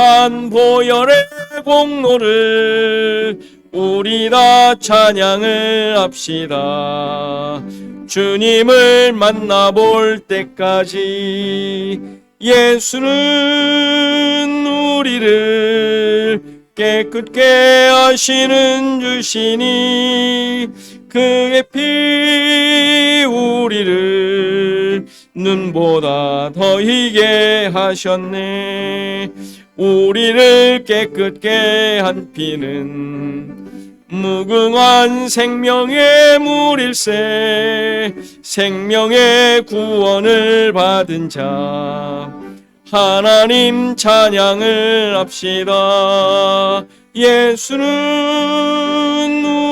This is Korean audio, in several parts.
거룩한 보혈의 공로를 우리 다 찬양을 합시다. 주님을 만나볼 때까지 예수는 우리를 깨끗게 하시는 주시니 그의 피 우리를 눈보다 더 희게 하셨네. 우리를 깨끗게 한 피는 무궁한 생명의 물일세. 생명의 구원을 받은 자 하나님 찬양을 합시다. 예수는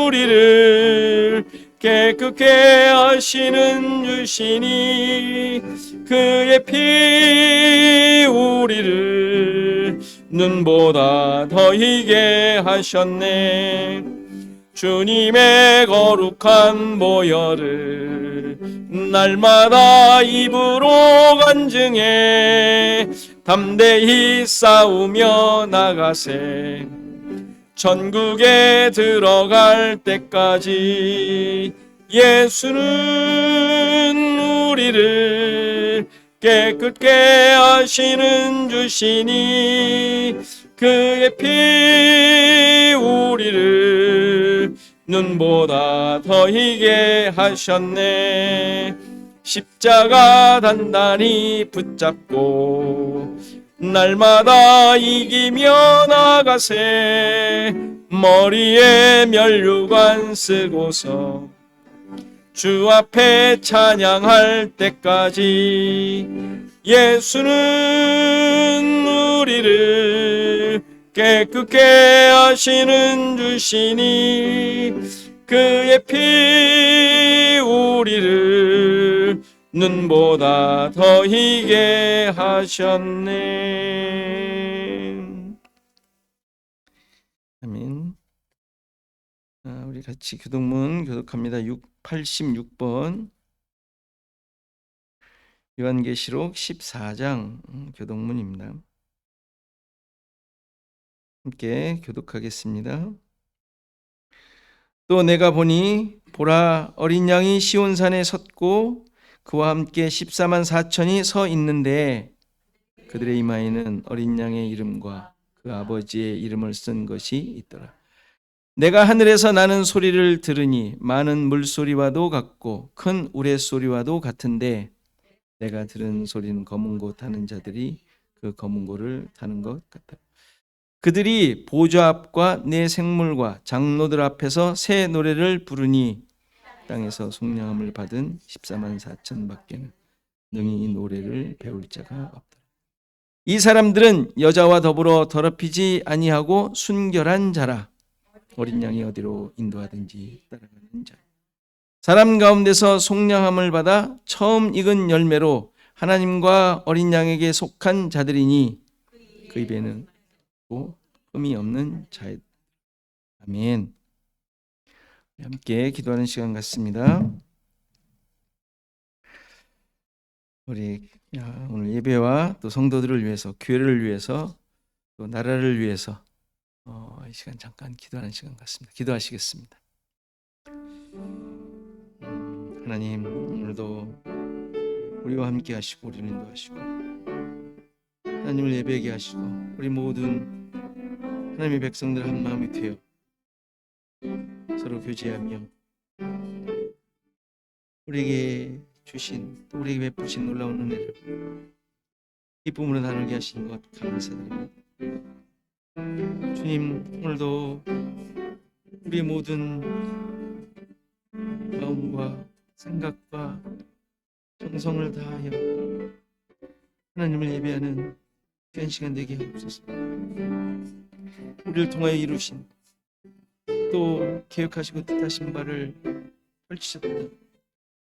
우리를 깨끗게 하시는 주시니 그의 피 우리를 눈보다 더 희게 하셨네. 주님의 거룩한 보혈을 날마다 입으로 간증해 담대히 싸우며 나가세. 천국에 들어갈 때까지 예수는 우리를 깨끗게 하시는 주시니 그의 피 우리를 눈보다 더 희게 하셨네. 십자가 단단히 붙잡고 날마다 이기며 나가세. 머리에 면류관 쓰고서 주 앞에 찬양할 때까지 예수는 우리를 깨끗게 하시는 주시니 그의 피 우리를 눈보다 더 희게 하셨네. 아멘. 우리 같이 교독문 교독합니다. 86번 요한계시록 14장 교독문입니다. 함께 교독하겠습니다. 또 내가 보니 보라, 어린 양이 시온산에 섰고 그와 함께 14만 4천이 서 있는데 그들의 이마에는 어린 양의 이름과 그 아버지의 이름을 쓴 것이 있더라. 내가 하늘에서 나는 소리를 들으니 많은 물소리와도 같고 큰 우레소리와도 같은데 내가 들은 소리는 검은 고 타는 자들이 그 검은 고를 타는 것 같다. 그들이 보좌 앞과 네 생물과 장로들 앞에서 새 노래를 부르니 땅에서 속량함을 받은 14만 4천 밖에는 능히 이 노래를 배울 자가 없다. 이 사람들은 여자와 더불어 더럽히지 아니하고 순결한 자라. 어린 양이 어디로 인도하든지 따라가는 자. 사람 가운데서 속량함을 받아 처음 익은 열매로 하나님과 어린 양에게 속한 자들이니 그 입에는 흠이 없는 자들. 아멘. 함께 기도하는 시간 같습니다. 우리 오늘 예배와 또 성도들을 위해서, 교회를 위해서, 또 나라를 위해서 이 시간 잠깐 기도하는 시간 같습니다. 기도하시겠습니다. 하나님, 오늘도 우리와 함께 하시고 우리를 인도하시고 하나님을 예배하게 하시고 우리 모든 하나님의 백성들 한 마음이 되어 서로 교제하며 우리에게 주신 또 우리에게 베푸신 놀라운 은혜를 기쁨으로 나누게 하신 것 감사드립니다. 주님, 오늘도 우리의 모든 마음과 생각과 정성을 다하여 하나님을 예배하는 귀한 시간 되게 하옵소서. 우리를 통하여 이루신 또 계획하시고 뜻하신 바를 펼치셨다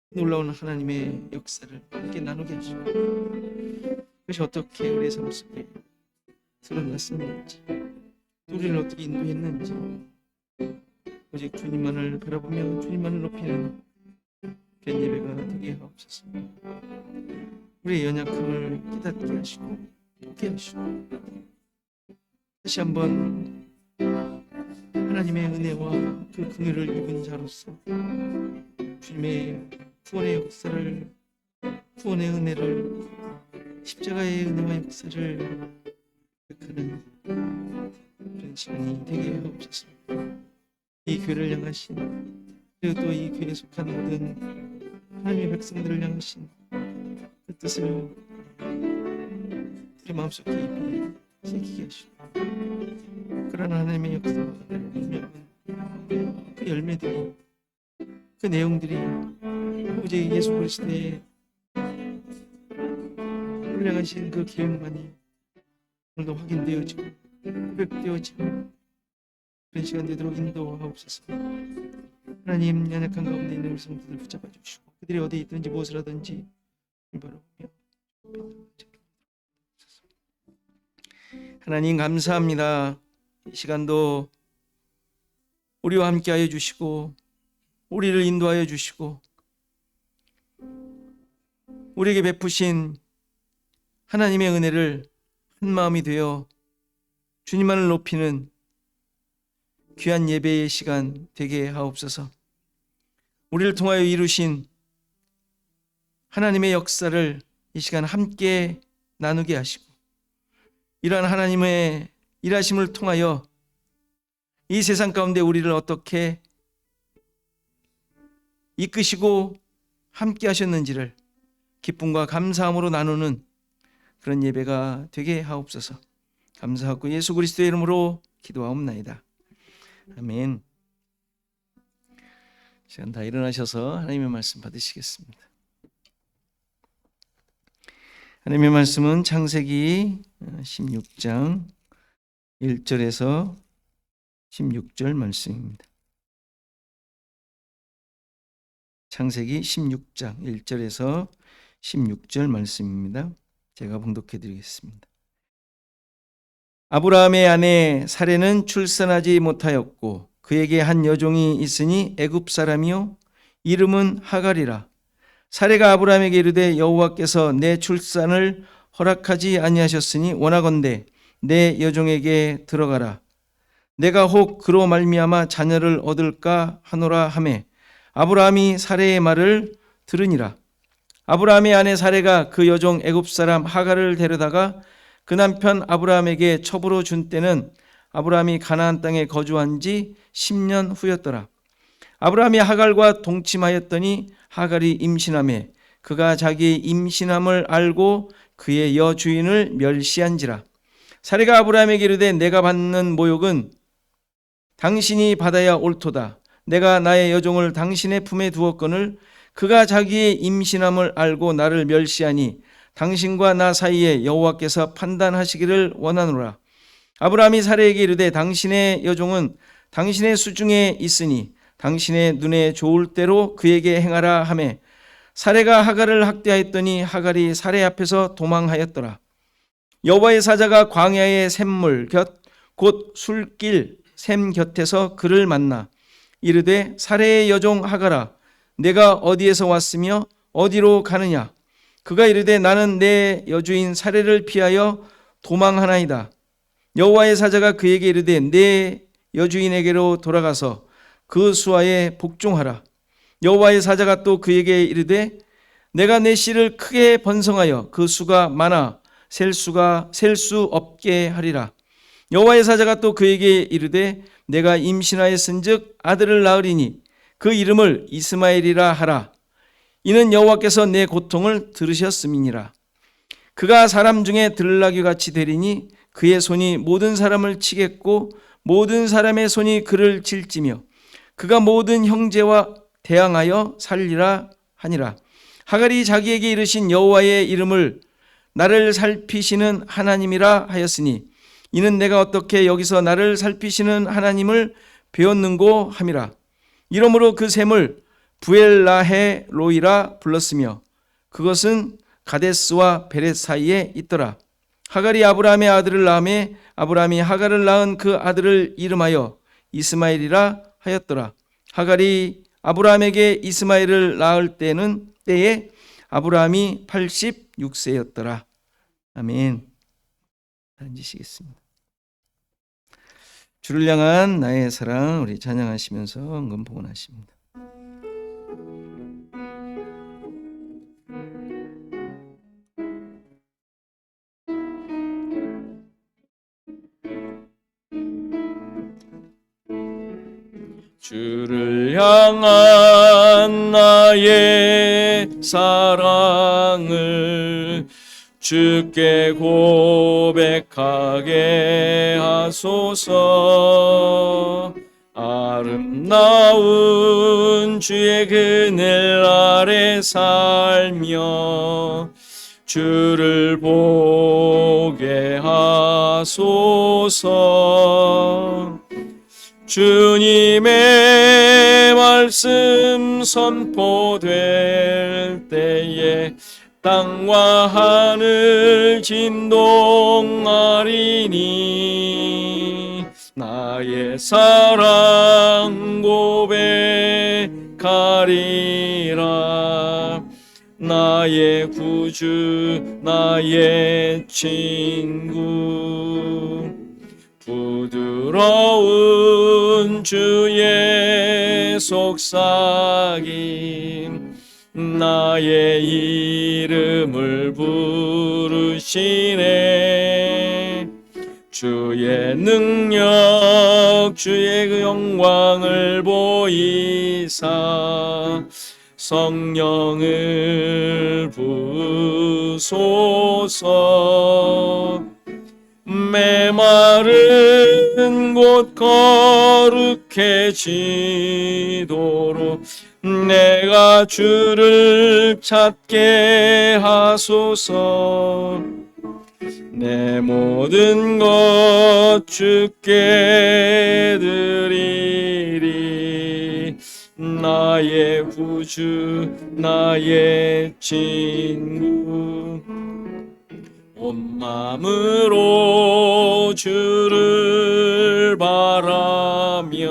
놀라운 하나님의 역사를 함께 나누게 하시고 그것이 어떻게 우리의 삶 속에 드러났었는지 또 우리를 어떻게 인도했는지 오직 주님만을 바라보며 주님만을 높이는 귀한 예배가 되게 하옵소서. 우리의 연약함을 깨닫게 하시고 돕게 하시고 다시 한번 하나님의 은혜와 그 긍휼을 입은 자로서 주님의 구원의 역사를, 구원의 은혜를, 십자가의 은혜와 역사를 기억하는 그런 시간이 되게 하옵소서. 이 교회를 향하신, 그리고 또 이 교회에 속한 모든 하나님의 백성들을 향하신 그 뜻을 우리 마음속 깊이 새기게 하시고, 그런 하나님의 역사와 그 열매들이, 그 내용들이 오직 예수 그리스도의 우리를 향하신 그 계획만이 오늘도 확인되어지고 고백되어지고 그런 시간 되도록 인도하옵소서. 하나님, 연약한 가운데 있는 우리 성도들 붙잡아 주시고 그들이 어디에 있든지 무엇을 하든지 바라보며 하나님 감사합니다. 이 시간도 우리와 함께하여 주시고 우리를 인도하여 주시고 우리에게 베푸신 하나님의 은혜를 한마음이 되어 주님만을 높이는 귀한 예배의 시간 되게 하옵소서. 우리를 통하여 이루신 하나님의 역사를 이 시간 함께 나누게 하시고 이러한 하나님의 일하심을 통하여 이 세상 가운데 우리를 어떻게 이끄시고 함께 하셨는지를 기쁨과 감사함으로 나누는 그런 예배가 되게 하옵소서. 감사하고 예수 그리스도의 이름으로 기도하옵나이다. 아멘. 시간 다 일어나셔서 하나님의 말씀 받으시겠습니다. 하나님의 말씀은 창세기 16장 1절에서 16절 말씀입니다. 창세기 16장 1절에서 16절 말씀입니다. 제가 봉독해 드리겠습니다. 아브라함의 아내 사레는 출산하지 못하였고 그에게 한 여종이 있으니 애굽 사람이요 이름은 하갈이라. 사레가 아브라함에게 이르되 여호와께서 내 출산을 허락하지 아니하셨으니 원하건대 내 여종에게 들어가라. 내가 혹 그로 말미암아 자녀를 얻을까 하노라 하매 아브라함이 사레의 말을 들으니라. 아브라함의 아내 사레가 그 여종 애굽 사람 하갈을 데려다가 그 남편 아브라함에게 첩으로 준 때는 아브라함이 가나안 땅에 거주한 지 10년 후였더라. 아브라함이 하갈과 동침하였더니 하갈이 임신하매 그가 자기의 임신함을 알고 그의 여주인을 멸시한지라. 사레가 아브라함에게 이르되 내가 받는 모욕은 당신이 받아야 옳도다. 내가 나의 여종을 당신의 품에 두었거늘 그가 자기의 임신함을 알고 나를 멸시하니 당신과 나 사이에 여호와께서 판단하시기를 원하노라. 아브라함이 사레에게 이르되 당신의 여종은 당신의 수중에 있으니 당신의 눈에 좋을 대로 그에게 행하라 하매 사레가 하갈을 학대하였더니 하갈이 사레 앞에서 도망하였더라. 여호와의 사자가 광야의 샘물 곁 곧 술길 샘 곁에서 그를 만나 이르되 사레의 여종 하갈아 내가 어디에서 왔으며 어디로 가느냐. 그가 이르되 나는 내 여주인 사레를 피하여 도망하나이다. 여호와의 사자가 그에게 이르되 내 여주인에게로 돌아가서 그 수하에 복종하라. 여호와의 사자가 또 그에게 이르되 내가 내 씨를 크게 번성하여 그 수가 많아 셀 수 없게 하리라. 여호와의 사자가 또 그에게 이르되 내가 임신하였은즉 아들을 낳으리니 그 이름을 이스마엘이라 하라. 이는 여호와께서 내 고통을 들으셨음이니라. 그가 사람 중에 들나귀 같이 되리니 그의 손이 모든 사람을 치겠고 모든 사람의 손이 그를 칠지며 그가 모든 형제와 대항하여 살리라 하니라. 하갈이 자기에게 이르신 여호와의 이름을 나를 살피시는 하나님이라 하였으니 이는 내가 어떻게 여기서 나를 살피시는 하나님을 배웠는고 함이라. 이러므로 그 샘을 부엘라헤 로이라 불렀으며 그것은 가데스와 베렛 사이에 있더라. 하갈이 아브라함의 아들을 낳음에 아브라함이 하갈을 낳은 그 아들을 이름하여 이스마엘이라 하였더라. 하갈이 아브라함에게 이스마엘을 낳을 때에 아브라함이 86세였더라. 아멘. 앉으시겠습니다. 주를 향한 나의 사랑 우리 찬양하시면서 헌금 봉헌하십니다. 주를 향한 나의 사랑을 주께 고백하게 하소서. 아름다운 주의 그늘 아래 살며 주를 보게 하소서. 주님의 말씀 선포될 때에 땅과 하늘 진동하리니 나의 사랑 고백하리라. 나의 구주 나의 친구 부드러운 주의 속삭임 나의 이름을 부르시네. 주의 능력 주의 그 영광을 보이사 성령을 부소서. 메마른 곳 거룩해지도록 내가 주를 찾게 하소서. 내 모든 것 주께 드리리. 나의 구주 나의 친구 온 마음으로 주를 바라며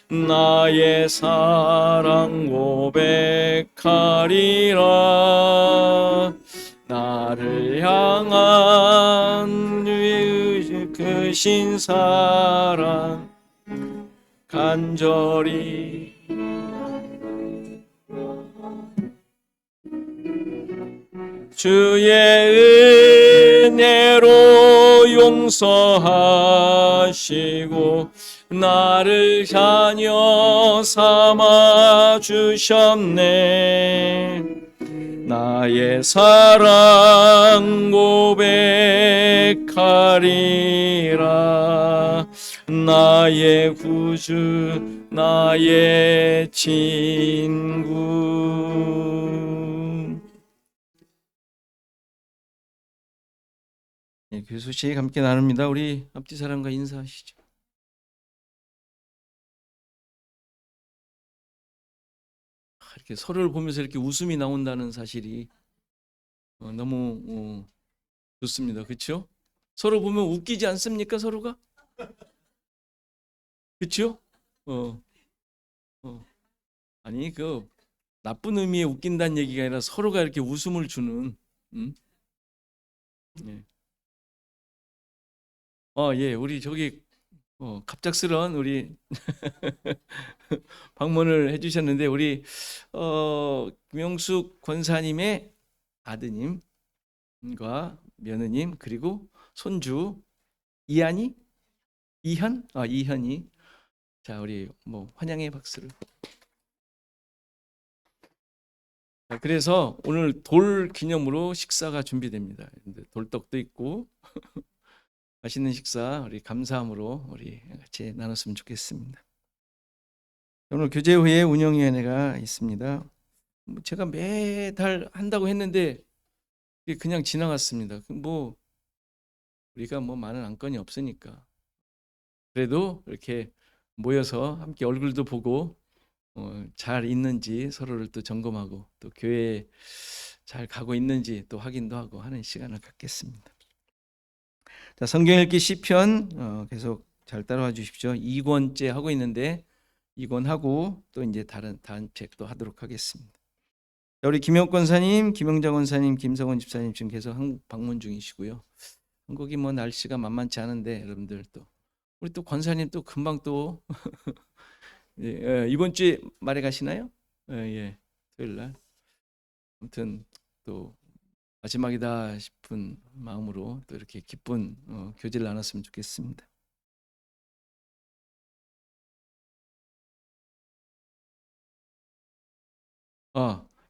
나의 사랑 고백하리라. 나를 향한 주의 크신 사랑 간절히 주의 은혜로 용서하시고 나를 자녀 삼아 주셨네. 나의 사랑 고백하리라. 나의 구주 나의 친구. 네, 그 소식 함께 나눕니다. 우리 앞뒤 사람과 인사하시죠. 이렇게 서로를 보면서 이렇게 웃음이 나온다는 사실이 너무 좋습니다. 그렇죠? 서로 보면 웃기지 않습니까? 서로가? 그렇죠? 아니 그 나쁜 의미의 웃긴다는 얘기가 아니라 서로가 이렇게 웃음을 주는. 예. 예, 우리 저기 갑작스런 우리 방문을 해주셨는데 우리 김영숙 권사님의 아드님과 며느님 그리고 손주 이한이 이현이 자 우리 환영의 박수를. 자, 그래서 오늘 돌 기념으로 식사가 준비됩니다. 돌떡도 있고 맛있는 식사 우리 감사함으로 우리 같이 나눴으면 좋겠습니다. 오늘 교제후에 운영위원회가 있습니다. 제가 매달 한다고 했는데 그냥 지나갔습니다. 우리가 많은 안건이 없으니까 그래도 이렇게 모여서 함께 얼굴도 보고 잘 있는지 서로를 또 점검하고 또 교회에 잘 가고 있는지 또 확인도 하고 하는 시간을 갖겠습니다. 자, 성경 읽기 시편 계속 잘 따라와 주십시오. 2권째 하고 있는데 2권 하고 또 이제 다른 책도 하도록 하겠습니다. 자, 우리 김영권 권사님, 김영자 권사님, 김성원 집사님 지금 계속 한국 방문 중이시고요. 한국이 날씨가 만만치 않은데 여러분들 또 우리 또 권사님 또 금방 또 예, 이번 주에 말에 가시나요? 예, 토요일 날. 아무튼 또 마지막이다 싶은 마음으로 또 이렇게 기쁜 교제를 나눴으면 좋겠습니다.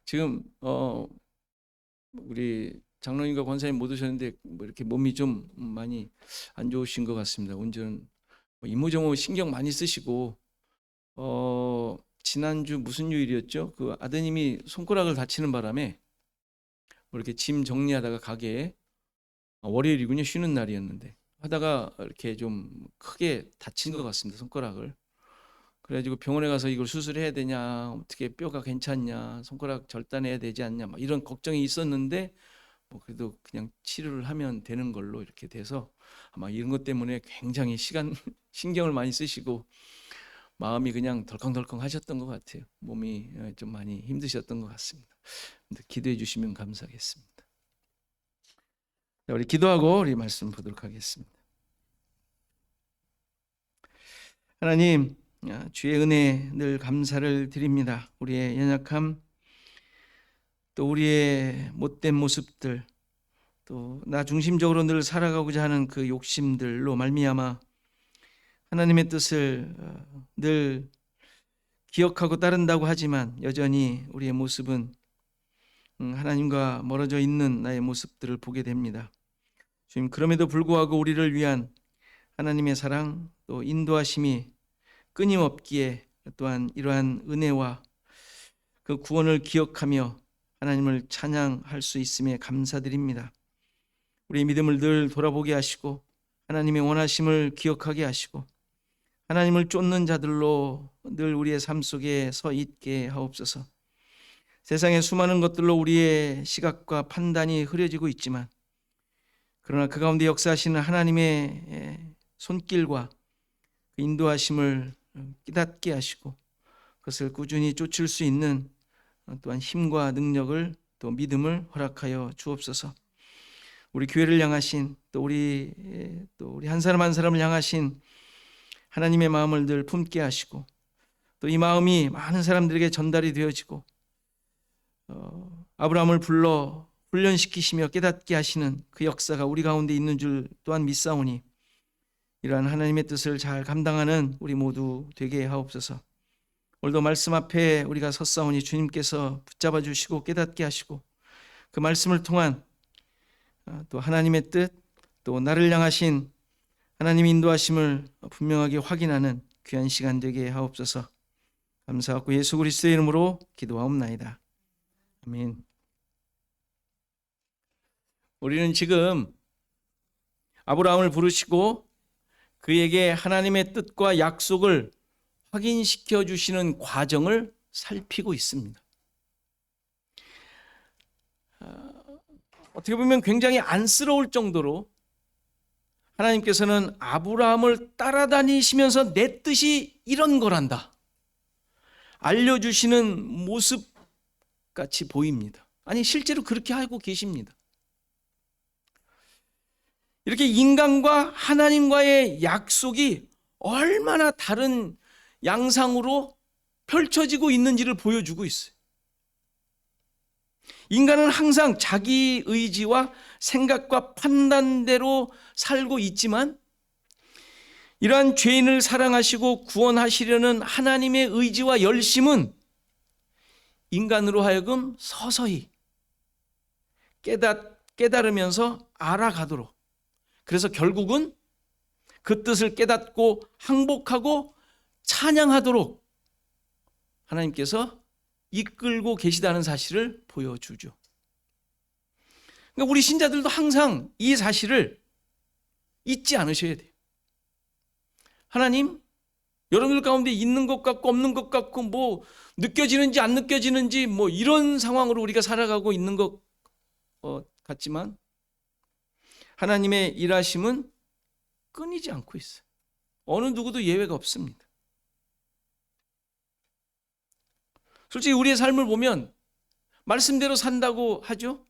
지금 우리 장로님과 권사님 못 오셨는데 뭐 이렇게 몸이 좀 많이 안 좋으신 것 같습니다. 운전 이모저모 신경 많이 쓰시고 지난주 무슨 요일이었죠? 그 아드님이 손가락을 다치는 바람에 뭐 이렇게 짐 정리하다가 가게에 월요일이군요. 쉬는 날이었는데 하다가 이렇게 좀 크게 다친 것 같습니다. 손가락을. 그래가지고 병원에 가서 이걸 수술해야 되냐, 어떻게 뼈가 괜찮냐, 손가락 절단해야 되지 않냐, 막 이런 걱정이 있었는데 뭐 그래도 그냥 치료를 하면 되는 걸로 이렇게 돼서 아마 이런 것 때문에 굉장히 신경을 많이 쓰시고 마음이 그냥 덜컹덜컹 하셨던 것 같아요. 몸이 좀 많이 힘드셨던 것 같습니다. 기도해 주시면 감사하겠습니다. 자, 우리 기도하고 우리 말씀 보도록 하겠습니다. 하나님, 주의 은혜 늘 감사를 드립니다. 우리의 연약함, 또 우리의 못된 모습들, 또 나 중심적으로 늘 살아가고자 하는 그 욕심들로 말미암아 하나님의 뜻을 늘 기억하고 따른다고 하지만 여전히 우리의 모습은 하나님과 멀어져 있는 나의 모습들을 보게 됩니다. 주님, 그럼에도 불구하고 우리를 위한 하나님의 사랑 또 인도하심이 끊임없기에 또한 이러한 은혜와 그 구원을 기억하며 하나님을 찬양할 수 있음에 감사드립니다. 우리의 믿음을 늘 돌아보게 하시고 하나님의 원하심을 기억하게 하시고 하나님을 쫓는 자들로 늘 우리의 삶 속에 서 있게 하옵소서. 세상의 수많은 것들로 우리의 시각과 판단이 흐려지고 있지만 그러나 그 가운데 역사하시는 하나님의 손길과 그 인도하심을 깨닫게 하시고 그것을 꾸준히 쫓을 수 있는 또한 힘과 능력을 또 믿음을 허락하여 주옵소서. 우리 교회를 향하신 또 우리 한 사람 한 사람을 향하신 하나님의 마음을 늘 품게 하시고 또 이 마음이 많은 사람들에게 전달이 되어지고 아브라함을 불러 훈련시키시며 깨닫게 하시는 그 역사가 우리 가운데 있는 줄 또한 믿사오니 이러한 하나님의 뜻을 잘 감당하는 우리 모두 되게 하옵소서. 오늘도 말씀 앞에 우리가 섰사오니 주님께서 붙잡아 주시고 깨닫게 하시고 그 말씀을 통한 또 하나님의 뜻 또 나를 향하신 하나님의 인도하심을 분명하게 확인하는 귀한 시간 되게 하옵소서. 감사하고 예수 그리스도의 이름으로 기도하옵나이다. 아멘. 우리는 지금 아브라함을 부르시고 그에게 하나님의 뜻과 약속을 확인시켜 주시는 과정을 살피고 있습니다. 어떻게 보면 굉장히 안쓰러울 정도로 하나님께서는 아브라함을 따라다니시면서 내 뜻이 이런 거란다 알려주시는 모습같이 보입니다. 아니 실제로 그렇게 하고 계십니다. 이렇게 인간과 하나님과의 약속이 얼마나 다른 양상으로 펼쳐지고 있는지를 보여주고 있어요. 인간은 항상 자기 의지와 생각과 판단대로 살고 있지만 이러한 죄인을 사랑하시고 구원하시려는 하나님의 의지와 열심은 인간으로 하여금 서서히 깨달으면서 알아가도록, 그래서 결국은 그 뜻을 깨닫고 항복하고 찬양하도록 하나님께서 이끌고 계시다는 사실을 보여주죠. 그러니까 우리 신자들도 항상 이 사실을 잊지 않으셔야 돼요. 하나님, 여러분들 가운데 있는 것 같고 없는 것 같고 뭐 느껴지는지 안 느껴지는지 뭐 이런 상황으로 우리가 살아가고 있는 것 같지만 하나님의 일하심은 끊이지 않고 있어요. 어느 누구도 예외가 없습니다. 솔직히 우리의 삶을 보면 말씀대로 산다고 하죠.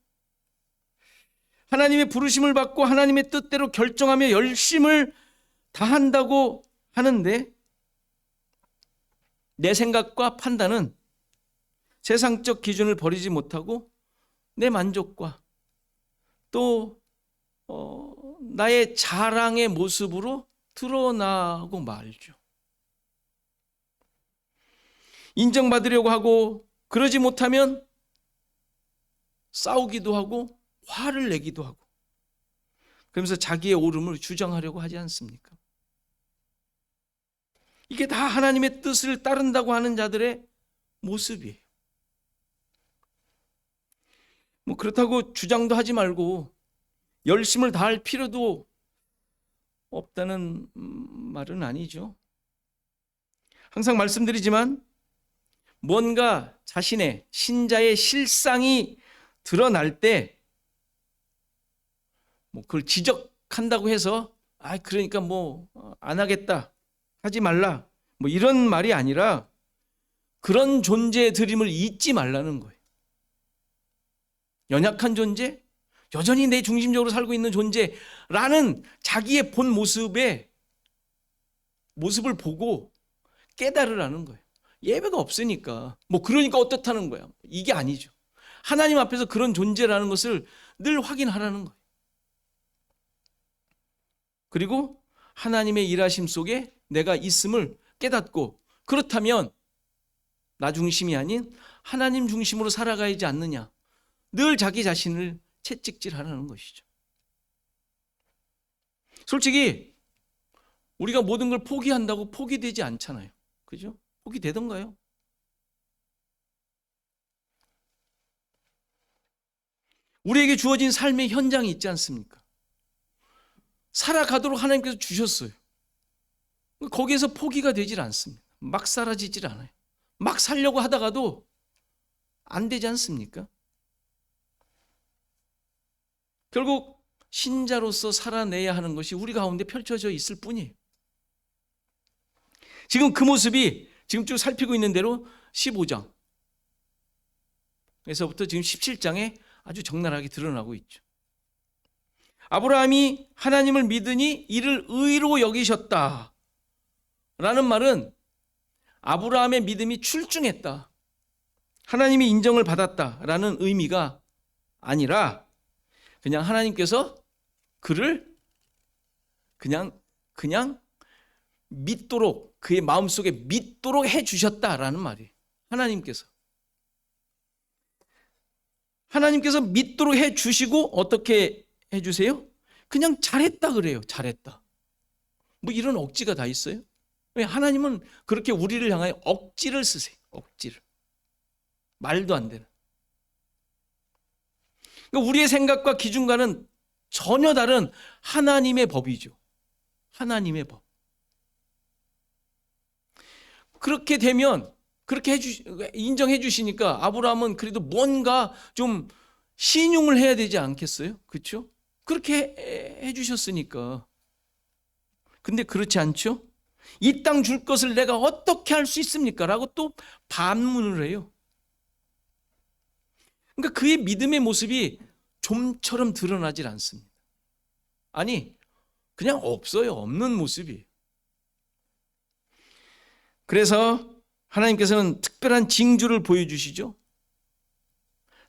하나님의 부르심을 받고 하나님의 뜻대로 결정하며 열심을 다 한다고 하는데 내 생각과 판단은 세상적 기준을 버리지 못하고 내 만족과 또 나의 자랑의 모습으로 드러나고 말죠. 인정받으려고 하고 그러지 못하면 싸우기도 하고 화를 내기도 하고 그러면서 자기의 옳음을 주장하려고 하지 않습니까? 이게 다 하나님의 뜻을 따른다고 하는 자들의 모습이에요. 뭐 그렇다고 주장도 하지 말고 열심을 다할 필요도 없다는 말은 아니죠. 항상 말씀드리지만 뭔가 자신의 신자의 실상이 드러날 때 뭐 그걸 지적한다고 해서 그러니까 뭐 안 하겠다, 하지 말라, 뭐 이런 말이 아니라 그런 존재의 드림을 잊지 말라는 거예요. 연약한 존재, 여전히 내 중심적으로 살고 있는 존재라는 자기의 본 모습을 보고 깨달으라는 거예요. 예배가 없으니까 뭐 그러니까 어떻다는 거야. 이게 아니죠. 하나님 앞에서 그런 존재라는 것을 늘 확인하라는 거예요. 그리고 하나님의 일하심 속에 내가 있음을 깨닫고 그렇다면 나 중심이 아닌 하나님 중심으로 살아가야지 않느냐. 늘 자기 자신을 채찍질하라는 것이죠. 솔직히 우리가 모든 걸 포기한다고 포기되지 않잖아요. 그죠? 포기되던가요? 우리에게 주어진 삶의 현장이 있지 않습니까? 살아가도록 하나님께서 주셨어요. 거기에서 포기가 되질 않습니다. 막 사라지질 않아요. 막 살려고 하다가도 안 되지 않습니까? 결국 신자로서 살아내야 하는 것이 우리 가운데 펼쳐져 있을 뿐이에요. 지금 그 모습이 지금 쭉 살피고 있는 대로 15장에서부터 지금 17장에 아주 적나라하게 드러나고 있죠. 아브라함이 하나님을 믿으니 이를 의로 여기셨다 라는 말은 아브라함의 믿음이 출중했다, 하나님이 인정을 받았다라는 의미가 아니라 그냥 하나님께서 그를 그냥 믿도록, 그의 마음속에 믿도록 해주셨다라는 말이에요. 하나님께서 믿도록 해주시고 어떻게 해주세요? 그냥 잘했다 그래요. 잘했다. 뭐 이런 억지가 다 있어요? 왜 하나님은 그렇게 우리를 향하여 억지를 쓰세요. 억지를. 말도 안 되는. 그러니까 우리의 생각과 기준과는 전혀 다른 하나님의 법이죠. 하나님의 법. 그렇게 되면 그렇게 인정해 주시니까 아브라함은 그래도 뭔가 좀 신용을 해야 되지 않겠어요? 그렇죠? 그렇게 해 주셨으니까. 근데 그렇지 않죠? 이 땅 줄 것을 내가 어떻게 할 수 있습니까? 라고 또 반문을 해요. 그러니까 그의 믿음의 모습이 좀처럼 드러나질 않습니다. 아니, 그냥 없어요. 없는 모습이에요. 그래서 하나님께서는 특별한 징조를 보여주시죠.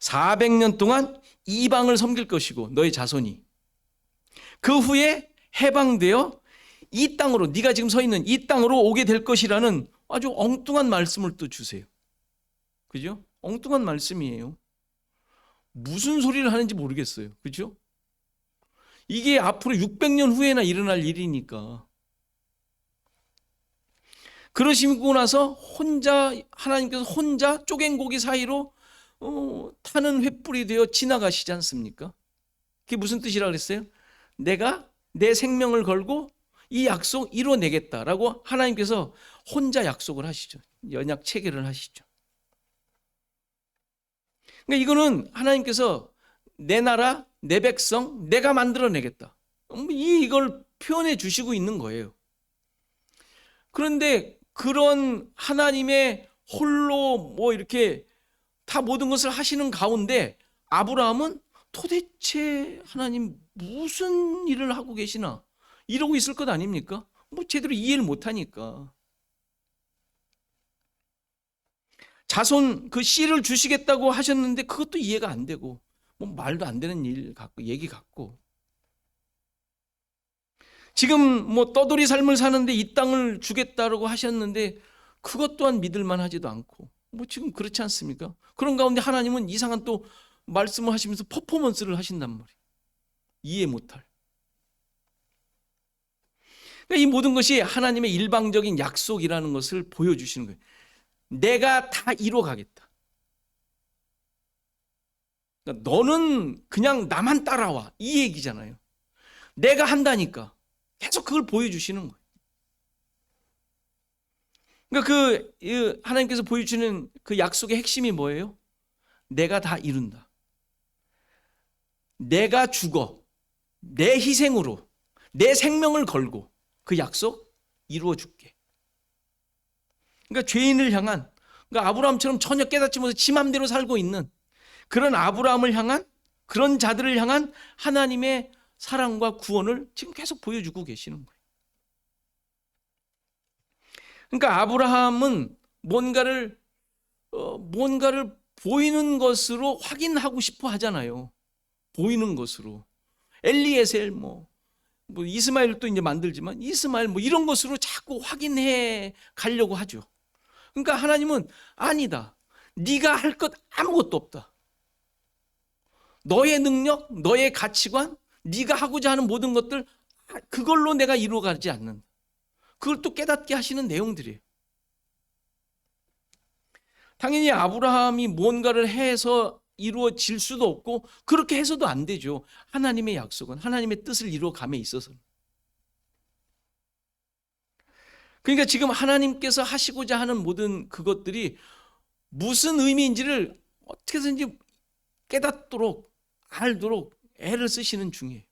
400년 동안 이방을 섬길 것이고 너의 자손이 그 후에 해방되어 이 땅으로, 네가 지금 서 있는 이 땅으로 오게 될 것이라는 아주 엉뚱한 말씀을 또 주세요. 그죠? 엉뚱한 말씀이에요. 무슨 소리를 하는지 모르겠어요. 그죠? 이게 앞으로 600년 후에나 일어날 일이니까. 그러시고 나서 하나님께서 혼자 쪼갠 고기 사이로 타는 횃불이 되어 지나가시지 않습니까? 그게 무슨 뜻이라 그랬어요? 내가 내 생명을 걸고 이 약속 이뤄내겠다라고 하나님께서 혼자 약속을 하시죠. 연약 체결을 하시죠. 그러니까 이거는 하나님께서 내 나라, 내 백성, 내가 만들어내겠다. 이걸 표현해 주시고 있는 거예요. 그런데 그런 하나님의 홀로 뭐 이렇게 다 모든 것을 하시는 가운데 아브라함은 도대체 하나님 무슨 일을 하고 계시나 이러고 있을 것 아닙니까? 뭐 제대로 이해를 못하니까. 자손 그 씨를 주시겠다고 하셨는데 그것도 이해가 안 되고, 뭐 말도 안 되는 일 같고, 얘기 같고. 지금 뭐 떠돌이 삶을 사는데 이 땅을 주겠다고 하셨는데 그것 또한 믿을 만하지도 않고, 뭐 지금 그렇지 않습니까? 그런 가운데 하나님은 이상한 또 말씀을 하시면서 퍼포먼스를 하신단 말이에요. 이해 못할. 그러니까 이 모든 것이 하나님의 일방적인 약속이라는 것을 보여주시는 거예요. 내가 다 이뤄가겠다. 그러니까 너는 그냥 나만 따라와, 이 얘기잖아요. 내가 한다니까 계속 그걸 보여주시는 거예요. 그러니까 하나님께서 보여주시는 그 약속의 핵심이 뭐예요? 내가 다 이룬다. 내가 죽어, 내 희생으로 내 생명을 걸고 그 약속 이루어 줄게. 그러니까 죄인을 향한, 그러니까 아브라함처럼 전혀 깨닫지 못해서 지 맘대로 살고 있는 그런 아브라함을 향한, 그런 자들을 향한 하나님의 사랑과 구원을 지금 계속 보여주고 계시는 거예요. 그러니까 아브라함은 뭔가를 보이는 것으로 확인하고 싶어 하잖아요. 보이는 것으로. 엘리에셀 뭐 이스마엘도 이제 만들지만 이스마엘 뭐 이런 것으로 자꾸 확인해 가려고 하죠. 그러니까 하나님은 아니다. 네가 할 것 아무것도 없다. 너의 능력, 너의 가치관, 네가 하고자 하는 모든 것들 그걸로 내가 이루어가지 않는다. 그걸 또 깨닫게 하시는 내용들이에요. 당연히 아브라함이 뭔가를 해서 이루어질 수도 없고 그렇게 해서도 안 되죠. 하나님의 약속은 하나님의 뜻을 이루어감에 있어서는. 그러니까 지금 하나님께서 하시고자 하는 모든 그것들이 무슨 의미인지를 어떻게든지 깨닫도록 알도록 애를 쓰시는 중이에요.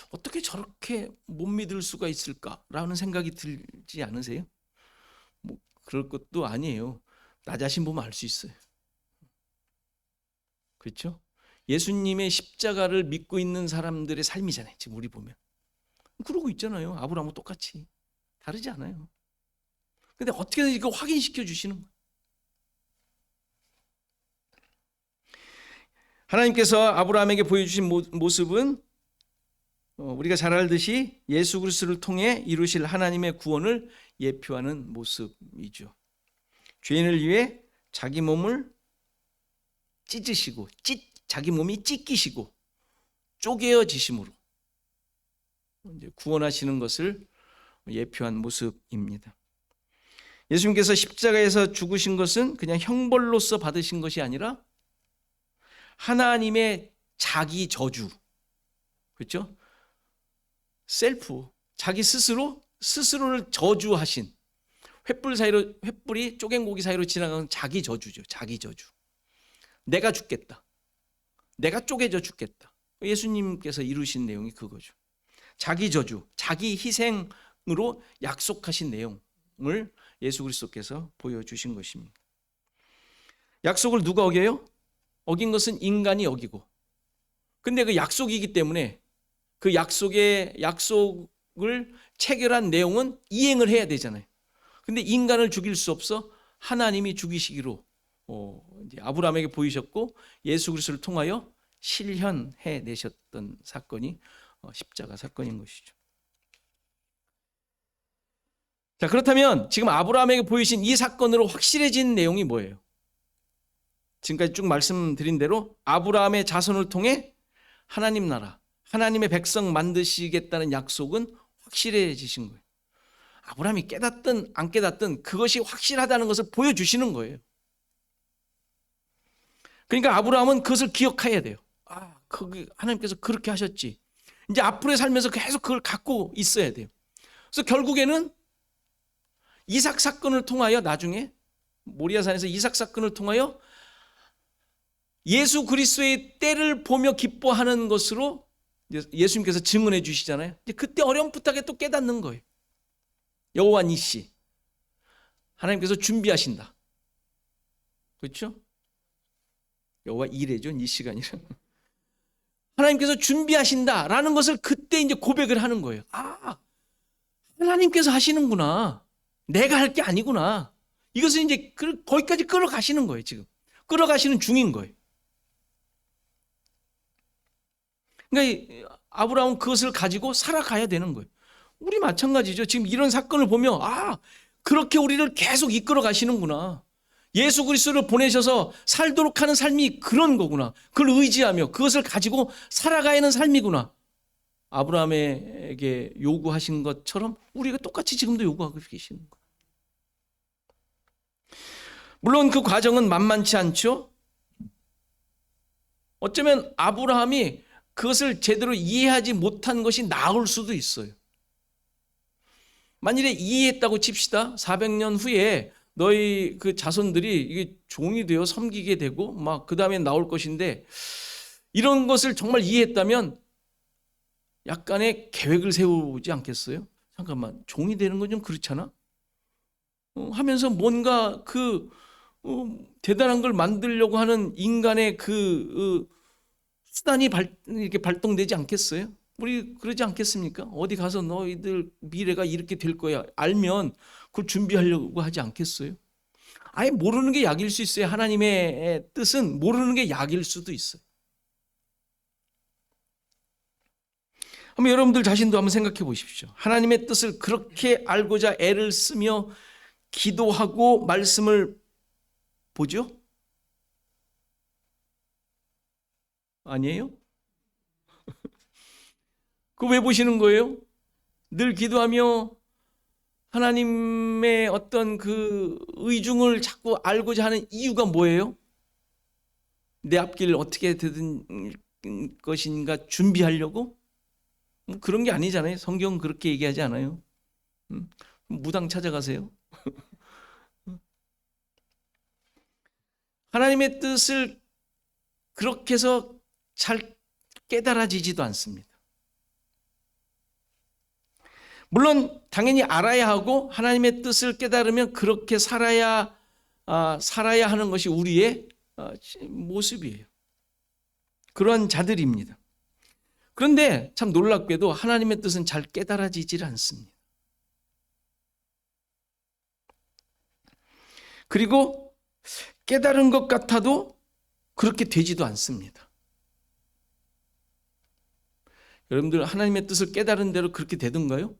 어떻게 저렇게 못 믿을 수가 있을까라는 생각이 들지 않으세요? 뭐 그럴 것도 아니에요. 나 자신 보면 알 수 있어요. 그렇죠? 예수님의 십자가를 믿고 있는 사람들의 삶이잖아요. 지금 우리 보면. 그러고 있잖아요. 아브라함과 똑같이. 다르지 않아요. 근데 어떻게든 이거 확인시켜 주시는 거예요. 하나님께서 아브라함에게 보여주신 모습은 우리가 잘 알듯이 예수 그리스도를 통해 이루실 하나님의 구원을 예표하는 모습이죠. 죄인을 위해 자기 몸을 찢으시고 자기 몸이 찢기시고 쪼개어지심으로 이제 구원하시는 것을 예표한 모습입니다. 예수님께서 십자가에서 죽으신 것은 그냥 형벌로서 받으신 것이 아니라 하나님의 자기 저주, 그렇죠? 셀프, 자기 스스로를 저주하신, 횃불이 쪼갠 고기 사이로 지나가는 자기 저주죠. 자기 저주. 내가 죽겠다. 내가 쪼개져 죽겠다. 예수님께서 이루신 내용이 그거죠. 자기 저주, 자기 희생으로 약속하신 내용을 예수 그리스도께서 보여주신 것입니다. 약속을 누가 어겨요? 어긴 것은 인간이 어기고. 근데 그 약속이기 때문에 그 약속을 체결한 내용은 이행을 해야 되잖아요. 근데 인간을 죽일 수 없어 하나님이 죽이시기로 이제 아브라함에게 보이셨고 예수 그리스도를 통하여 실현해 내셨던 사건이 십자가 사건인 것이죠. 자, 그렇다면 지금 아브라함에게 보이신 이 사건으로 확실해진 내용이 뭐예요? 지금까지 쭉 말씀드린 대로 아브라함의 자손을 통해 하나님 나라, 하나님의 백성 만드시겠다는 약속은 확실해지신 거예요. 아브라함이 깨닫든 안 깨닫든 그것이 확실하다는 것을 보여주시는 거예요. 그러니까 아브라함은 그것을 기억해야 돼요. 하나님께서 그렇게 하셨지. 이제 앞으로의 삶에서 계속 그걸 갖고 있어야 돼요. 그래서 결국에는 이삭 사건을 통하여 나중에 모리아산에서 이삭 사건을 통하여 예수 그리스도의 때를 보며 기뻐하는 것으로 예수님께서 증언해 주시잖아요. 그때 어렴풋하게 또 깨닫는 거예요. 여호와 니시, 하나님께서 준비하신다. 그렇죠? 여호와 이레죠. 니시가 아니라 하나님께서 준비하신다라는 것을 그때 이제 고백을 하는 거예요. 하나님께서 하시는구나. 내가 할 게 아니구나. 이것을 이제 거기까지 끌어가시는 거예요, 지금. 끌어가시는 중인 거예요. 그러니까 아브라함은 그것을 가지고 살아가야 되는 거예요. 우리 마찬가지죠. 지금 이런 사건을 보면 그렇게 우리를 계속 이끌어 가시는구나. 예수 그리스도를 보내셔서 살도록 하는 삶이 그런 거구나. 그걸 의지하며 그것을 가지고 살아가야 하는 삶이구나. 아브라함에게 요구하신 것처럼 우리가 똑같이 지금도 요구하고 계시는 거예요. 물론 그 과정은 만만치 않죠. 어쩌면 아브라함이 그것을 제대로 이해하지 못한 것이 나을 수도 있어요. 만일에 이해했다고 칩시다. 400년 후에 너희 그 자손들이 이게 종이 되어 섬기게 되고 막 그 다음에 나올 것인데, 이런 것을 정말 이해했다면 약간의 계획을 세우지 않겠어요? 잠깐만, 종이 되는 건 좀 그렇잖아? 하면서 뭔가 대단한 걸 만들려고 하는 인간의 수단이 이렇게 발동되지 않겠어요? 우리 그러지 않겠습니까? 어디 가서 너희들 미래가 이렇게 될 거야 알면 그걸 준비하려고 하지 않겠어요? 아예 모르는 게 약일 수 있어요. 하나님의 뜻은 모르는 게 약일 수도 있어요. 한번 여러분들 자신도 한번 생각해 보십시오. 하나님의 뜻을 그렇게 알고자 애를 쓰며 기도하고 말씀을 보죠? 아니에요? 그거 왜 보시는 거예요? 늘 기도하며 하나님의 어떤 그 의중을 자꾸 알고자 하는 이유가 뭐예요? 내 앞길 어떻게 되든 것인가 준비하려고? 그런 게 아니잖아요. 성경은 그렇게 얘기하지 않아요. 무당 찾아가세요. 하나님의 뜻을 그렇게 해서 잘 깨달아지지도 않습니다. 물론 당연히 알아야 하고 하나님의 뜻을 깨달으면 그렇게 살아야 하는 것이 우리의 모습이에요. 그러한 자들입니다. 그런데 참 놀랍게도 하나님의 뜻은 잘 깨달아지질 않습니다. 그리고 깨달은 것 같아도 그렇게 되지도 않습니다. 여러분들 하나님의 뜻을 깨달은 대로 그렇게 되던가요?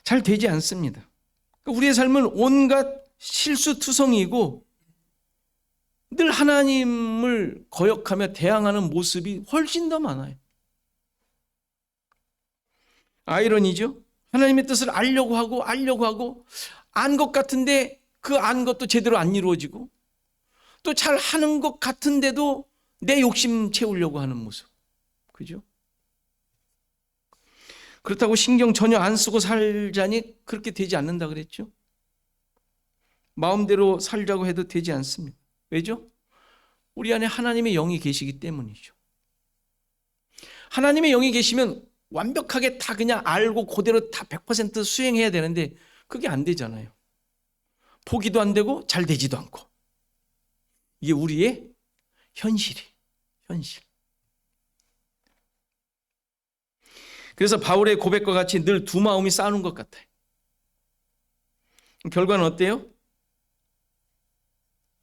잘 되지 않습니다. 우리의 삶은 온갖 실수투성이고 늘 하나님을 거역하며 대항하는 모습이 훨씬 더 많아요. 아이러니죠? 하나님의 뜻을 알려고 하고 안 것 같은데 그 안 것도 제대로 안 이루어지고, 또 잘 하는 것 같은데도 내 욕심 채우려고 하는 모습. 그죠? 그렇다고 신경 전혀 안 쓰고 살자니 그렇게 되지 않는다 그랬죠? 마음대로 살자고 해도 되지 않습니다. 왜죠? 우리 안에 하나님의 영이 계시기 때문이죠. 하나님의 영이 계시면 완벽하게 다 그냥 알고 그대로 다 100% 수행해야 되는데 그게 안 되잖아요. 포기도 안 되고 잘 되지도 않고. 이게 우리의 현실. 그래서 바울의 고백과 같이 늘 두 마음이 싸우는 것 같아요. 결과는 어때요?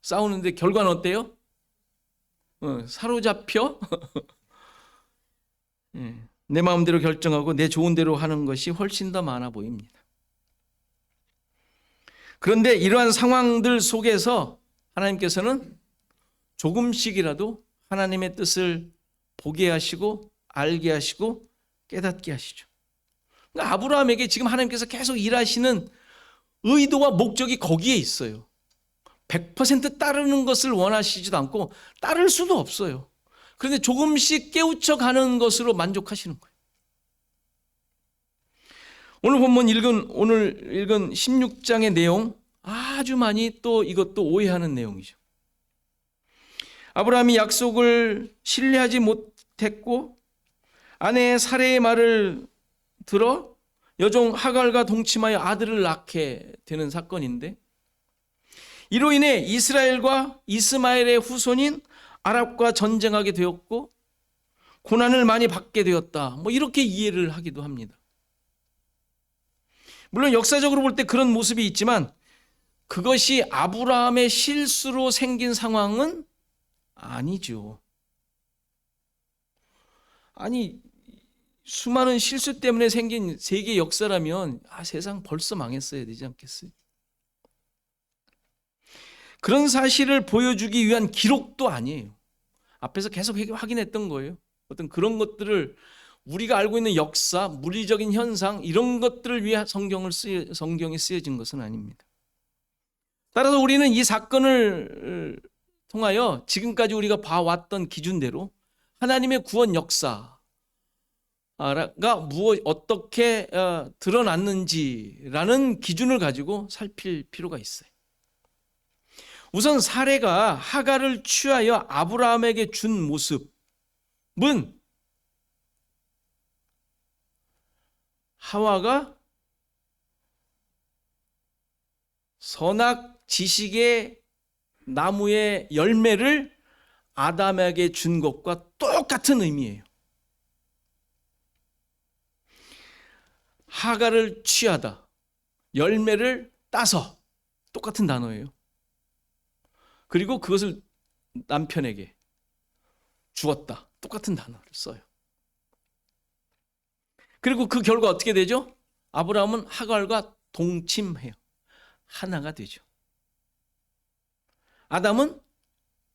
싸우는데 결과는 어때요? 사로잡혀 내 마음대로 결정하고 내 좋은 대로 하는 것이 훨씬 더 많아 보입니다. 그런데 이러한 상황들 속에서 하나님께서는 조금씩이라도 하나님의 뜻을 보게 하시고 알게 하시고 깨닫게 하시죠. 그러니까 아브라함에게 지금 하나님께서 계속 일하시는 의도와 목적이 거기에 있어요. 100% 따르는 것을 원하시지도 않고 따를 수도 없어요. 그런데 조금씩 깨우쳐가는 것으로 만족하시는 거예요. 오늘 읽은 16장의 내용 아주 많이 또 이것도 오해하는 내용이죠. 아브라함이 약속을 신뢰하지 못했고 아내 사레의 말을 들어 여종 하갈과 동침하여 아들을 낳게 되는 사건인데, 이로 인해 이스라엘과 이스마엘의 후손인 아랍과 전쟁하게 되었고 고난을 많이 받게 되었다. 뭐 이렇게 이해를 하기도 합니다. 물론 역사적으로 볼 때 그런 모습이 있지만 그것이 아브라함의 실수로 생긴 상황은 아니죠. 아니, 수많은 실수 때문에 생긴 세계 역사라면 세상 벌써 망했어야 되지 않겠어요? 그런 사실을 보여주기 위한 기록도 아니에요. 앞에서 계속 확인했던 거예요. 어떤 그런 것들을 우리가 알고 있는 역사, 물리적인 현상 이런 것들을 위해 성경이 쓰여진 것은 아닙니다. 따라서 우리는 이 사건을 통하여 지금까지 우리가 봐왔던 기준대로 하나님의 구원 역사가 어떻게 드러났는지라는 기준을 가지고 살필 필요가 있어요. 우선 사레가 하갈을 취하여 아브라함에게 준 모습은 하와가 선악 지식의 나무의 열매를 아담에게 준 것과 똑같은 의미예요. 하갈을 취하다, 열매를 따서 똑같은 단어예요. 그리고 그것을 남편에게 주었다, 똑같은 단어를 써요. 그리고 그 결과 어떻게 되죠? 아브라함은 하갈과 동침해요. 하나가 되죠. 아담은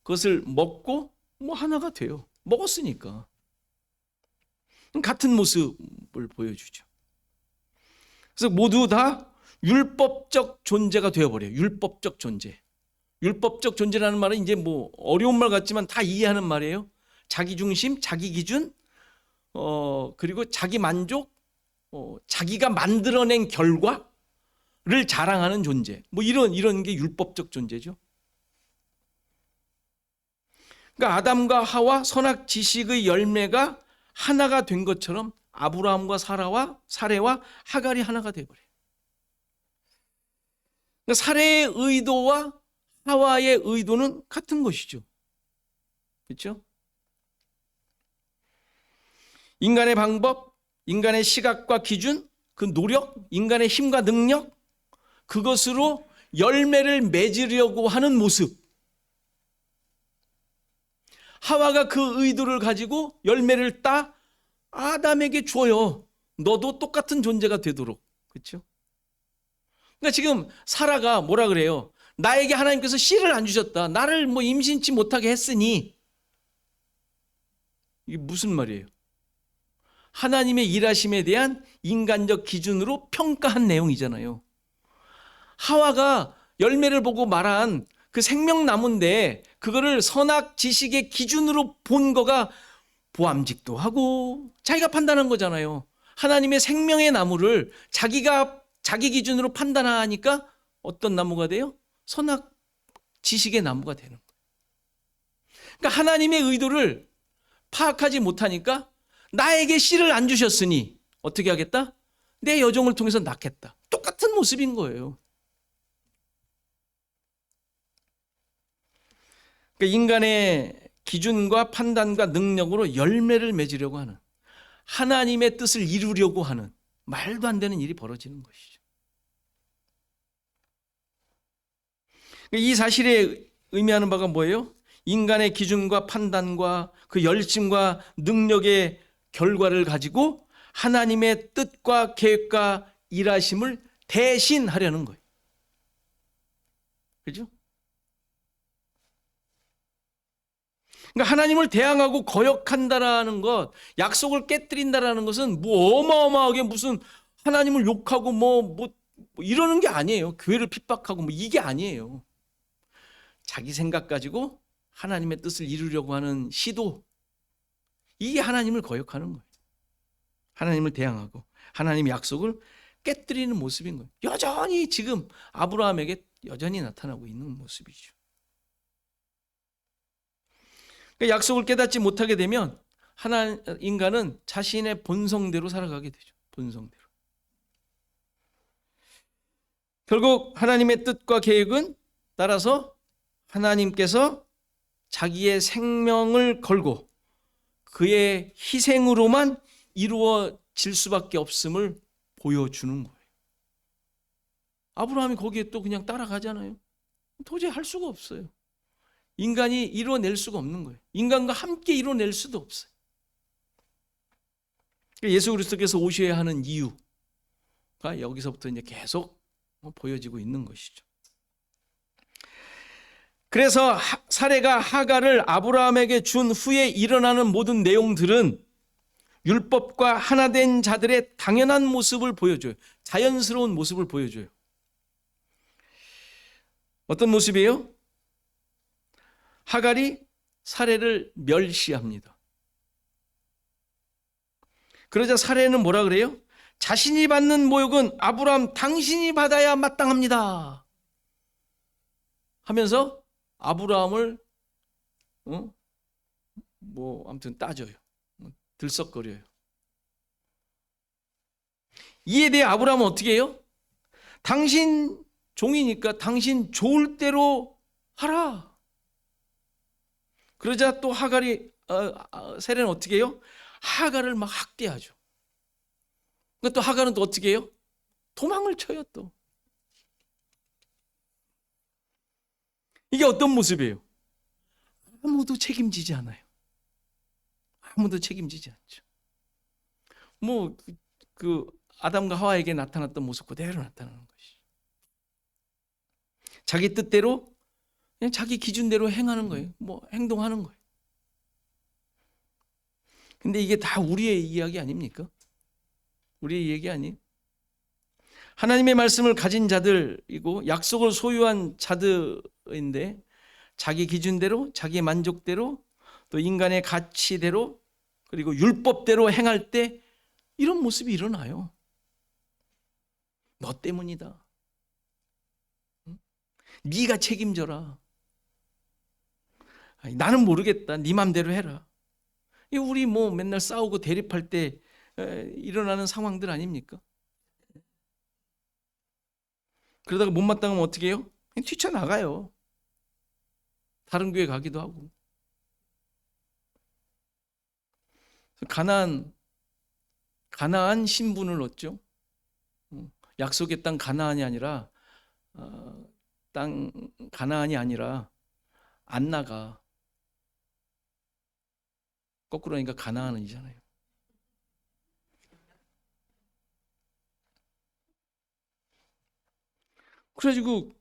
그것을 먹고 하나가 돼요. 먹었으니까. 같은 모습을 보여주죠. 그래서 모두 다 율법적 존재가 되어버려요. 율법적 존재. 율법적 존재라는 말은 이제 뭐 어려운 말 같지만 다 이해하는 말이에요. 자기 중심, 자기 기준, 그리고 자기 만족, 자기가 만들어낸 결과를 자랑하는 존재. 뭐 이런 게 율법적 존재죠. 그러니까 아담과 하와 선악 지식의 열매가 하나가 된 것처럼 아브라함과 사레와 하갈이 하나가 되어버려요. 그러니까 사레의 의도와 하와의 의도는 같은 것이죠. 그렇죠? 인간의 방법, 인간의 시각과 기준, 그 노력, 인간의 힘과 능력, 그것으로 열매를 맺으려고 하는 모습. 하와가 그 의도를 가지고 열매를 따 아담에게 줘요. 너도 똑같은 존재가 되도록. 그렇죠? 그러니까 지금 사라가 뭐라 그래요? 나에게 하나님께서 씨를 안 주셨다. 나를 뭐 임신치 못하게 했으니. 이게 무슨 말이에요? 하나님의 일하심에 대한 인간적 기준으로 평가한 내용이잖아요. 하와가 열매를 보고 말한 그 생명나무인데 그거를 선악 지식의 기준으로 본 거가 보암직도 하고 자기가 판단한 거잖아요. 하나님의 생명의 나무를 자기 기준으로 판단하니까 어떤 나무가 돼요? 선악 지식의 나무가 되는 거예요. 그러니까 하나님의 의도를 파악하지 못하니까 나에게 씨를 안 주셨으니 어떻게 하겠다? 내 여종을 통해서 낳겠다. 똑같은 모습인 거예요. 그러니까 인간의 기준과 판단과 능력으로 열매를 맺으려고 하는, 하나님의 뜻을 이루려고 하는 말도 안 되는 일이 벌어지는 것이죠. 이 사실에 의미하는 바가 뭐예요? 인간의 기준과 판단과 그 열심과 능력의 결과를 가지고 하나님의 뜻과 계획과 일하심을 대신하려는 거예요. 그렇죠? 그러니까 하나님을 대항하고 거역한다라는 것, 약속을 깨뜨린다라는 것은 뭐 어마어마하게 무슨 하나님을 욕하고 뭐 이러는 게 아니에요. 교회를 핍박하고 뭐 이게 아니에요. 자기 생각 가지고 하나님의 뜻을 이루려고 하는 시도, 이게 하나님을 거역하는 거예요. 하나님을 대항하고 하나님의 약속을 깨뜨리는 모습인 거예요. 여전히 지금 아브라함에게 여전히 나타나고 있는 모습이죠. 그러니까 약속을 깨닫지 못하게 되면 인간은 자신의 본성대로 살아가게 되죠. 본성대로. 결국 하나님의 뜻과 계획은 따라서 하나님께서 자기의 생명을 걸고 그의 희생으로만 이루어질 수밖에 없음을 보여주는 거예요. 아브라함이 거기에 또 그냥 따라가잖아요. 도저히 할 수가 없어요. 인간이 이뤄낼 수가 없는 거예요. 인간과 함께 이뤄낼 수도 없어요. 예수 그리스도께서 오셔야 하는 이유가 여기서부터 이제 계속 보여지고 있는 것이죠. 그래서 사레가 하갈을 아브라함에게 준 후에 일어나는 모든 내용들은 율법과 하나 된 자들의 당연한 모습을 보여줘요. 자연스러운 모습을 보여줘요. 어떤 모습이에요? 하갈이 사레를 멸시합니다. 그러자 사레는 뭐라 그래요? 자신이 받는 모욕은 아브라함 당신이 받아야 마땅합니다 하면서 아브라함을 아무튼 따져요. 들썩거려요. 이에 대해 아브라함은 어떻게 해요? 당신 종이니까 당신 좋을 대로 하라. 그러자 또 하갈이 세례는 어떻게 해요? 하갈을 막 학대하죠. 또 하갈은 또 어떻게 해요? 도망을 쳐요. 또 이게 어떤 모습이에요? 아무도 책임지지 않아요. 아무도 책임지지 않죠. 그 아담과 하와에게 나타났던 모습 그대로 나타나는 것이. 자기 뜻대로 그냥 자기 기준대로 행하는 거예요. 행동하는 거예요. 근데 이게 다 우리의 이야기 아닙니까? 우리의 얘기 아니에요? 하나님의 말씀을 가진 자들이고 약속을 소유한 자들인데 자기 기준대로, 자기 만족대로, 또 인간의 가치대로, 그리고 율법대로 행할 때 이런 모습이 일어나요. 너 때문이다. 네가 책임져라. 나는 모르겠다. 네 맘대로 해라. 우리 맨날 싸우고 대립할 때 일어나는 상황들 아닙니까? 그러다가 못마땅하면 어떻게 해요? 그냥 뛰쳐나가요. 다른 교회 가기도 하고. 가나안 신분을 얻죠. 약속의 땅 가나안이 아니라 땅 가나안이 아니라 안 나가. 거꾸로 하니까 가나안이잖아요. 그래가지고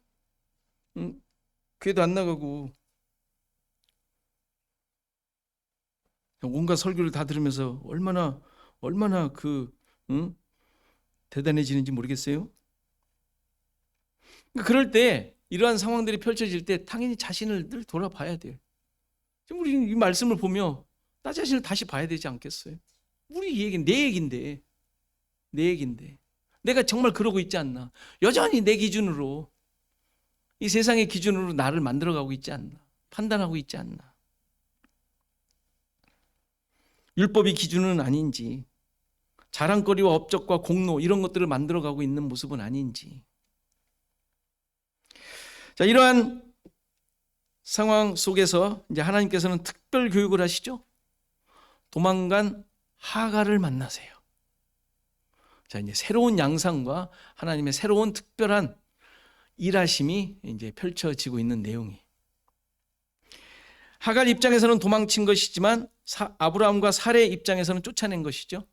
교회도 안 나가고 온갖 설교를 다 들으면서 얼마나 대단해지는지 모르겠어요. 그럴 때 이러한 상황들이 펼쳐질 때 당연히 자신을 늘 돌아봐야 돼요. 지금 우리 이 말씀을 보며 나 자신을 다시 봐야 되지 않겠어요? 우리 얘기는 내 얘긴데 내가 정말 그러고 있지 않나? 여전히 내 기준으로, 이 세상의 기준으로 나를 만들어가고 있지 않나? 판단하고 있지 않나? 율법이 기준은 아닌지, 자랑거리와 업적과 공로 이런 것들을 만들어가고 있는 모습은 아닌지. 자, 이러한 상황 속에서 이제 하나님께서는 특별 교육을 하시죠. 도망간 하갈을 만나세요. 자, 이제 새로운 양상과 하나님의 새로운 특별한 일하심이 이제 펼쳐지고 있는 내용이. 하갈 입장에서는 도망친 것이지만 아브라함과 사레 입장에서는 쫓아낸 것이죠.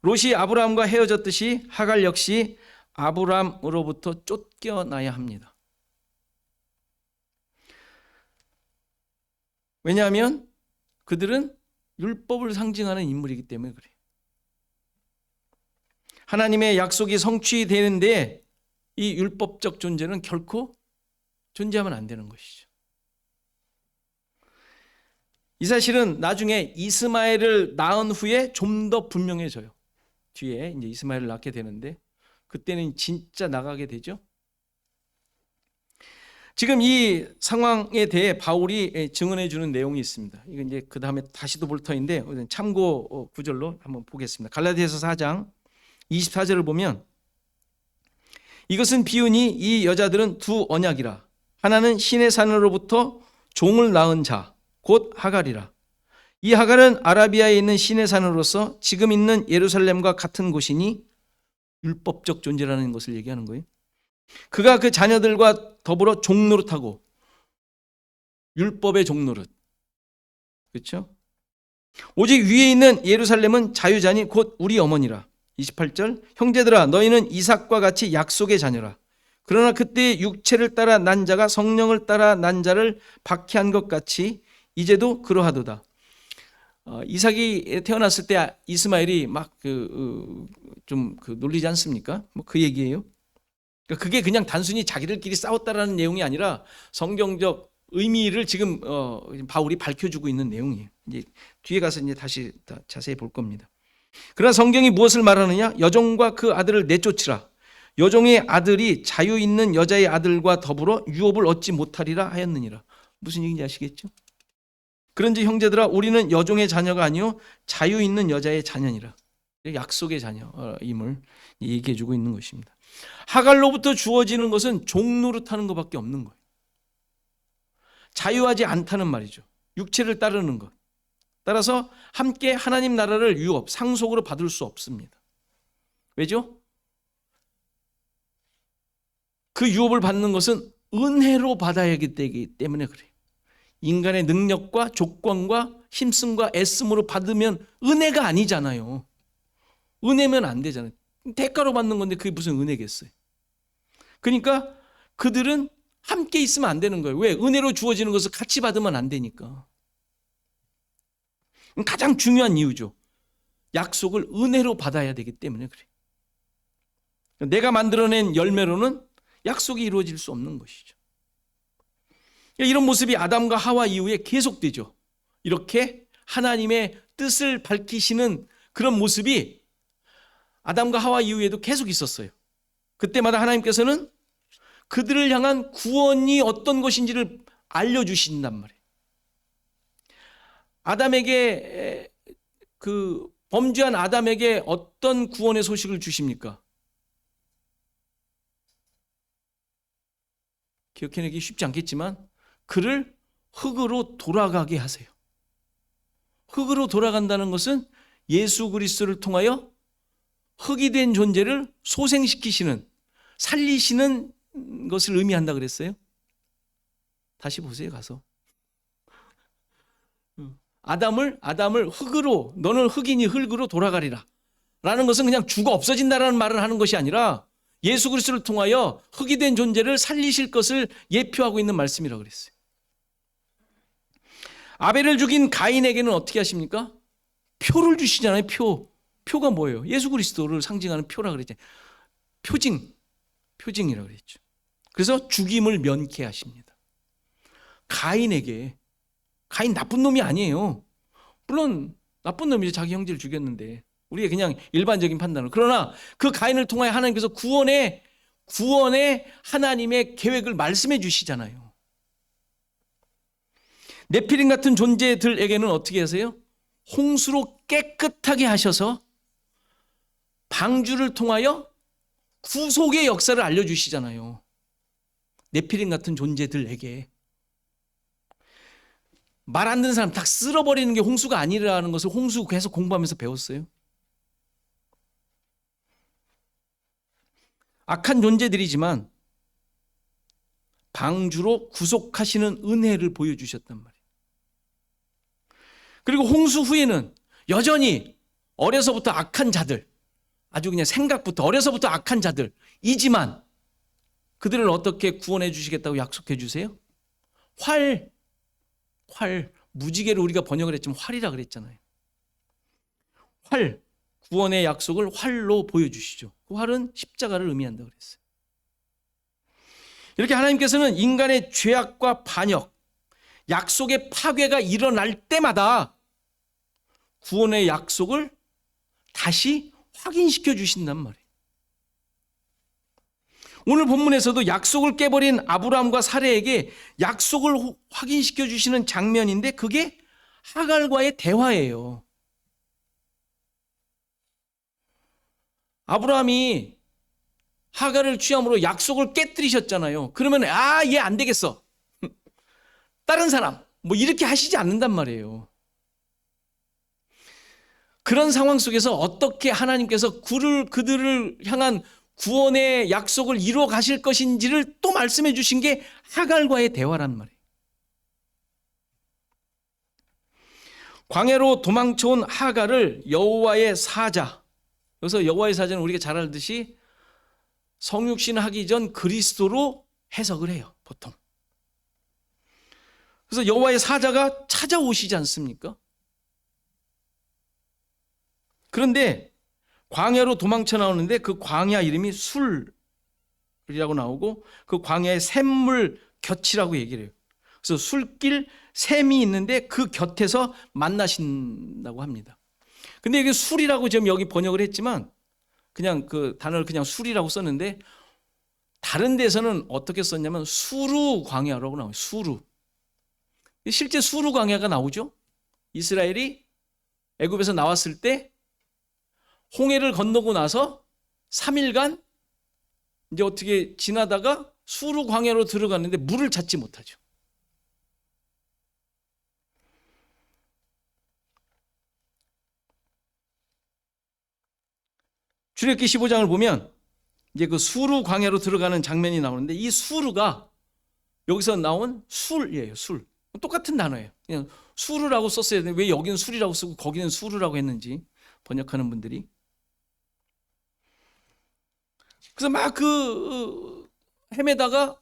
롯이 아브라함과 헤어졌듯이 하갈 역시 아브라함으로부터 쫓겨나야 합니다. 왜냐하면 그들은 율법을 상징하는 인물이기 때문에 그래요. 하나님의 약속이 성취되는데 이 율법적 존재는 결코 존재하면 안 되는 것이죠. 이 사실은 나중에 이스마엘을 낳은 후에 좀 더 분명해져요. 뒤에 이제 이스마엘을 낳게 되는데 그때는 진짜 나가게 되죠. 지금 이 상황에 대해 바울이 증언해 주는 내용이 있습니다. 이건 이제 그 다음에 다시도 볼 터인데 참고 구절로 한번 보겠습니다. 갈라디아서 4장 24절을 보면 이것은 비유니 이 여자들은 두 언약이라. 하나는 신의 산으로부터 종을 낳은 자, 곧 하갈이라. 이 하갈은 아라비아에 있는 신의 산으로서 지금 있는 예루살렘과 같은 곳이니 율법적 존재라는 것을 얘기하는 거예요. 그가 그 자녀들과 더불어 종노릇하고, 율법의 종노릇. 그렇죠? 오직 위에 있는 예루살렘은 자유자니 곧 우리 어머니라. 28절, 형제들아 너희는 이삭과 같이 약속의 자녀라. 그러나 그때 육체를 따라 난 자가 성령을 따라 난 자를 박해한 것 같이 이제도 그러하도다. 이삭이 태어났을 때 이스마엘이 막 좀 놀리지 않습니까? 뭐 그 얘기예요. 그러니까 그게 그냥 단순히 자기들끼리 싸웠다라는 내용이 아니라 성경적 의미를 지금 바울이 밝혀주고 있는 내용이에요. 이제 뒤에 가서 이제 다시 자세히 볼 겁니다. 그러나 성경이 무엇을 말하느냐? 여종과 그 아들을 내쫓으라. 여종의 아들이 자유 있는 여자의 아들과 더불어 유업을 얻지 못하리라 하였느니라. 무슨 얘기인지 아시겠죠? 그런지 형제들아 우리는 여종의 자녀가 아니요 자유 있는 여자의 자녀니라. 약속의 자녀임을 얘기해 주고 있는 것입니다. 하갈로부터 주어지는 것은 종노릇하는 것밖에 없는 거예요. 자유하지 않다는 말이죠. 육체를 따르는 것. 따라서 함께 하나님 나라를 유업, 상속으로 받을 수 없습니다. 왜죠? 그 유업을 받는 것은 은혜로 받아야 되기 때문에 그래요. 인간의 능력과 조건과 힘씀과 애씀으로 받으면 은혜가 아니잖아요. 은혜면 안 되잖아요. 대가로 받는 건데 그게 무슨 은혜겠어요. 그러니까 그들은 함께 있으면 안 되는 거예요. 왜? 은혜로 주어지는 것을 같이 받으면 안 되니까. 가장 중요한 이유죠. 약속을 은혜로 받아야 되기 때문에 그래요. 내가 만들어낸 열매로는 약속이 이루어질 수 없는 것이죠. 이런 모습이 아담과 하와 이후에 계속되죠. 이렇게 하나님의 뜻을 밝히시는 그런 모습이 아담과 하와 이후에도 계속 있었어요. 그때마다 하나님께서는 그들을 향한 구원이 어떤 것인지를 알려주신단 말이에요. 아담에게 범죄한 아담에게 어떤 구원의 소식을 주십니까? 기억해내기 쉽지 않겠지만 그를 흙으로 돌아가게 하세요. 흙으로 돌아간다는 것은 예수 그리스도를 통하여 흙이 된 존재를 소생시키시는, 살리시는 것을 의미한다 그랬어요. 다시 보세요, 가서. 아담을 흙으로, 너는 흙이니 흙으로 돌아가리라 라는 것은 그냥 죽어 없어진다라는 말을 하는 것이 아니라 예수 그리스도를 통하여 흙이 된 존재를 살리실 것을 예표하고 있는 말씀이라고 그랬어요. 아벨을 죽인 가인에게는 어떻게 하십니까? 표를 주시잖아요. 표가 뭐예요? 예수 그리스도를 상징하는 표라 그랬잖아요. 표징이라고 그랬죠. 그래서 죽임을 면케하십니다. 가인 나쁜 놈이 아니에요. 물론 나쁜 놈이죠. 자기 형제를 죽였는데 우리의 그냥 일반적인 판단으로. 그러나 그 가인을 통하여 하나님께서 구원의 하나님의 계획을 말씀해 주시잖아요. 네피림 같은 존재들에게는 어떻게 하세요? 홍수로 깨끗하게 하셔서 방주를 통하여 구속의 역사를 알려주시잖아요. 네피림 같은 존재들에게. 말 안 듣는 사람 다 쓸어버리는 게 홍수가 아니라는 것을 홍수 계속 공부하면서 배웠어요. 악한 존재들이지만 방주로 구속하시는 은혜를 보여주셨단 말이에요. 그리고 홍수 후에는 여전히 어려서부터 악한 자들, 아주 그냥 생각부터 어려서부터 악한 자들이지만 그들을 어떻게 구원해 주시겠다고 약속해 주세요? 무지개를 우리가 번역을 했지만 활이라 그랬잖아요. 구원의 약속을 활로 보여주시죠. 그 활은 십자가를 의미한다고 그랬어요. 이렇게 하나님께서는 인간의 죄악과 반역, 약속의 파괴가 일어날 때마다 구원의 약속을 다시 확인시켜 주신단 말이에요. 오늘 본문에서도 약속을 깨버린 아브라함과 사레에게 약속을 확인시켜 주시는 장면인데 그게 하갈과의 대화예요. 아브라함이 하갈을 취함으로 약속을 깨뜨리셨잖아요. 그러면 얘 안 되겠어. 다른 사람 뭐 이렇게 하시지 않는단 말이에요. 그런 상황 속에서 어떻게 하나님께서 그들을 향한 구원의 약속을 이루어 가실 것인지를 또 말씀해 주신 게 하갈과의 대화란 말이에요. 광야로 도망쳐온 하갈을 여호와의 사자, 여기서 여호와의 사자는 우리가 잘 알듯이 성육신 하기 전 그리스도로 해석을 해요, 보통. 그래서 여호와의 사자가 찾아오시지 않습니까? 그런데 광야로 도망쳐 나오는데 그 광야 이름이 술이라고 나오고 그 광야의 샘물 곁이라고 얘기를 해요. 그래서 술길 샘이 있는데 그 곁에서 만나신다고 합니다. 근데 이게 술이라고 지금 여기 번역을 했지만 그냥 그 단어를 그냥 술이라고 썼는데 다른 데서는 어떻게 썼냐면 수루 광야라고 나와요. 수루. 실제 수루 광야가 나오죠. 이스라엘이 애굽에서 나왔을 때 홍해를 건너고 나서 3일간 이제 어떻게 지나다가 수루 광야로 들어갔는데 물을 찾지 못하죠. 출애굽기 15장을 보면 이제 그 수루 광야로 들어가는 장면이 나오는데 이 수루가 여기서 나온 술이에요. 술. 똑같은 단어예요. 그냥 수루라고 썼어야 되는데 왜 여기는 술이라고 쓰고 거기는 수루라고 했는지 번역하는 분들이. 그래서 막 헤매다가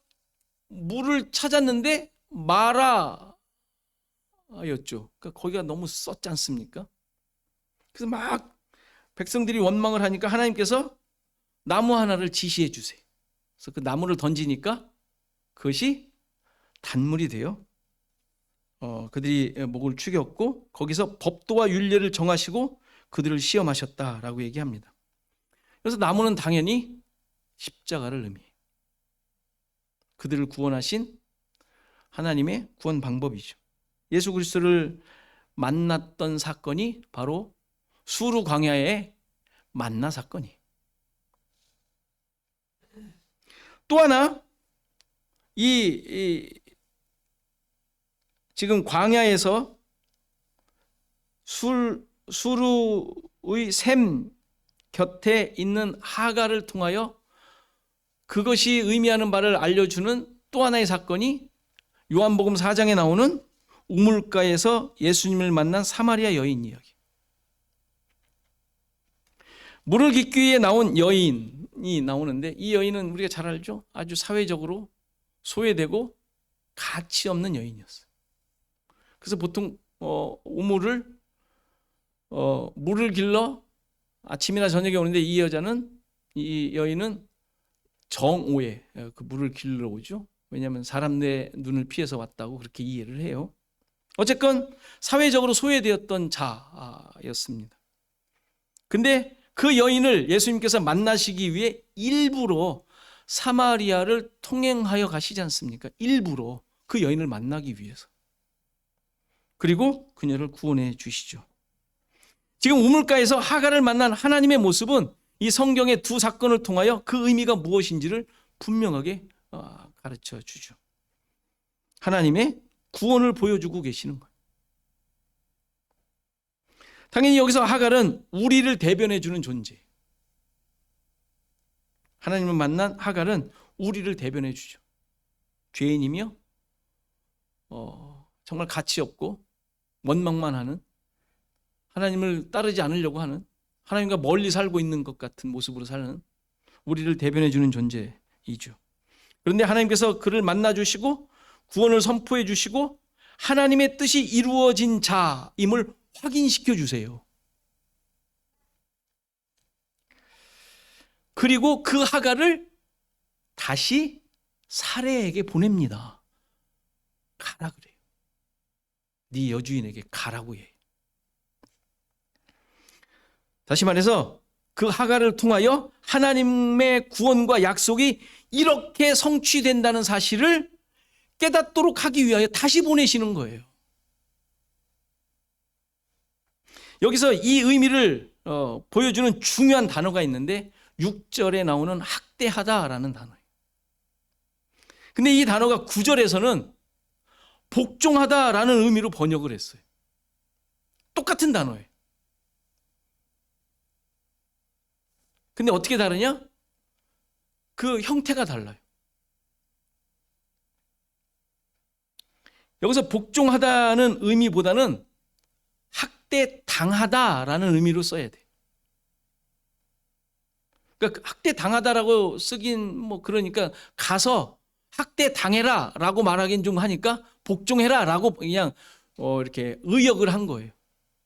물을 찾았는데 마라였죠. 그러니까 거기가 너무 썼지 않습니까? 그래서 막 백성들이 원망을 하니까 하나님께서 나무 하나를 지시해 주세요. 그래서 그 나무를 던지니까 그것이 단물이 돼요. 그들이 목을 축였고 거기서 법도와 율례를 정하시고 그들을 시험하셨다라고 얘기합니다. 그래서 나무는 당연히 십자가를 의미해요. 그들을 구원하신 하나님의 구원 방법이죠. 예수 그리스도를 만났던 사건이 바로 수루 광야의 만나 사건이에요. 또 하나 지금 광야에서 수루의 샘 곁에 있는 하갈을 통하여 그것이 의미하는 바를 알려주는 또 하나의 사건이 요한복음 4장에 나오는 우물가에서 예수님을 만난 사마리아 여인 이야기. 물을 깃기 위해 나온 여인이 나오는데 이 여인은 우리가 잘 알죠? 아주 사회적으로 소외되고 가치 없는 여인이었어요. 그래서 보통 우물을 물을 길러 아침이나 저녁에 오는데 이 여인은 정오에 그 물을 길러 오죠. 왜냐하면 사람 내 눈을 피해서 왔다고 그렇게 이해를 해요. 어쨌건 사회적으로 소외되었던 자였습니다. 근데 그 여인을 예수님께서 만나시기 위해 일부러 사마리아를 통행하여 가시지 않습니까? 일부러 그 여인을 만나기 위해서. 그리고 그녀를 구원해 주시죠. 지금 우물가에서 하갈을 만난 하나님의 모습은 이 성경의 두 사건을 통하여 그 의미가 무엇인지를 분명하게 가르쳐 주죠. 하나님의 구원을 보여주고 계시는 거예요. 당연히 여기서 하갈은 우리를 대변해 주는 존재예요. 하나님을 만난 하갈은 우리를 대변해 주죠. 죄인이며 정말 가치 없고 원망만 하는, 하나님을 따르지 않으려고 하는, 하나님과 멀리 살고 있는 것 같은 모습으로 사는 우리를 대변해 주는 존재이죠. 그런데 하나님께서 그를 만나 주시고 구원을 선포해 주시고 하나님의 뜻이 이루어진 자임을 확인시켜 주세요. 그리고 그 하갈을 다시 사레에게 보냅니다. 가라 그래요. 네 여주인에게 가라고 해. 다시 말해서 그 하갈을 통하여 하나님의 구원과 약속이 이렇게 성취된다는 사실을 깨닫도록 하기 위하여 다시 보내시는 거예요. 여기서 이 의미를 보여주는 중요한 단어가 있는데 6절에 나오는 학대하다라는 단어예요. 근데 이 단어가 9절에서는 복종하다라는 의미로 번역을 했어요. 똑같은 단어예요. 근데 어떻게 다르냐? 그 형태가 달라요. 여기서 복종하다는 의미보다는 학대 당하다라는 의미로 써야 돼. 그러니까 학대 당하다라고 쓰긴 뭐 그러니까 가서 학대 당해라라고 말하긴 좀 하니까 복종해라라고 그냥 이렇게 의역을 한 거예요.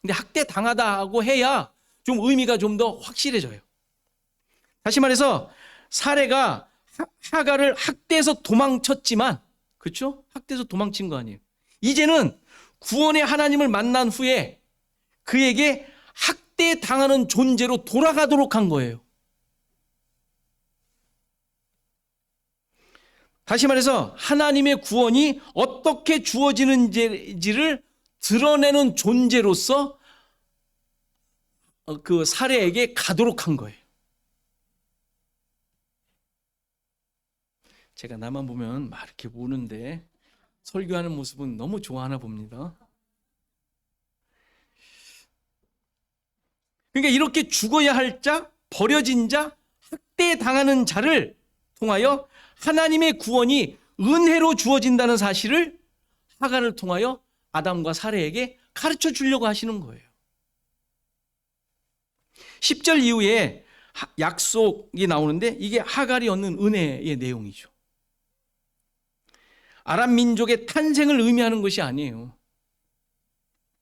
근데 학대 당하다고 해야 좀 의미가 좀 더 확실해져요. 다시 말해서 사레가 하갈을 학대해서 도망쳤지만, 그렇죠? 학대해서 도망친 거 아니에요. 이제는 구원의 하나님을 만난 후에 그에게 학대 당하는 존재로 돌아가도록 한 거예요. 다시 말해서 하나님의 구원이 어떻게 주어지는지를 드러내는 존재로서 그 사례에게 가도록 한 거예요. 제가 나만 보면 막 이렇게 우는데 설교하는 모습은 너무 좋아하나 봅니다. 그러니까 이렇게 죽어야 할 자, 버려진 자, 학대당하는 자를 통하여 하나님의 구원이 은혜로 주어진다는 사실을 하갈을 통하여 아담과 사레에게 가르쳐 주려고 하시는 거예요. 10절 이후에 약속이 나오는데 이게 하갈이 얻는 은혜의 내용이죠. 아람 민족의 탄생을 의미하는 것이 아니에요.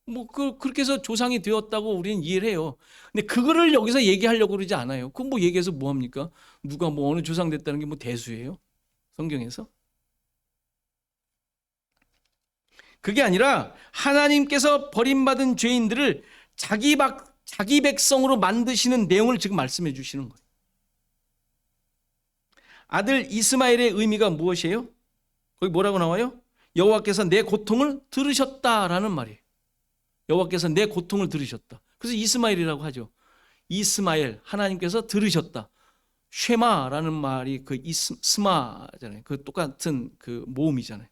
뭐 그렇게 해서 조상이 되었다고 우리는 이해를 해요. 근데 그거를 여기서 얘기하려고 그러지 않아요. 그럼 뭐 얘기해서 뭐 합니까? 누가 뭐 어느 조상 됐다는 게 뭐 대수예요? 성경에서? 그게 아니라 하나님께서 버림받은 죄인들을 자기 백성으로 만드시는 내용을 지금 말씀해 주시는 거예요. 아들 이스마엘의 의미가 무엇이에요? 거기 뭐라고 나와요? 여호와께서 내 고통을 들으셨다라는 말이에요. 여호와께서 내 고통을 들으셨다. 그래서 이스마엘이라고 하죠. 이스마엘, 하나님께서 들으셨다. 쉐마라는 말이 그 스마잖아요. 그 똑같은 그 모음이잖아요.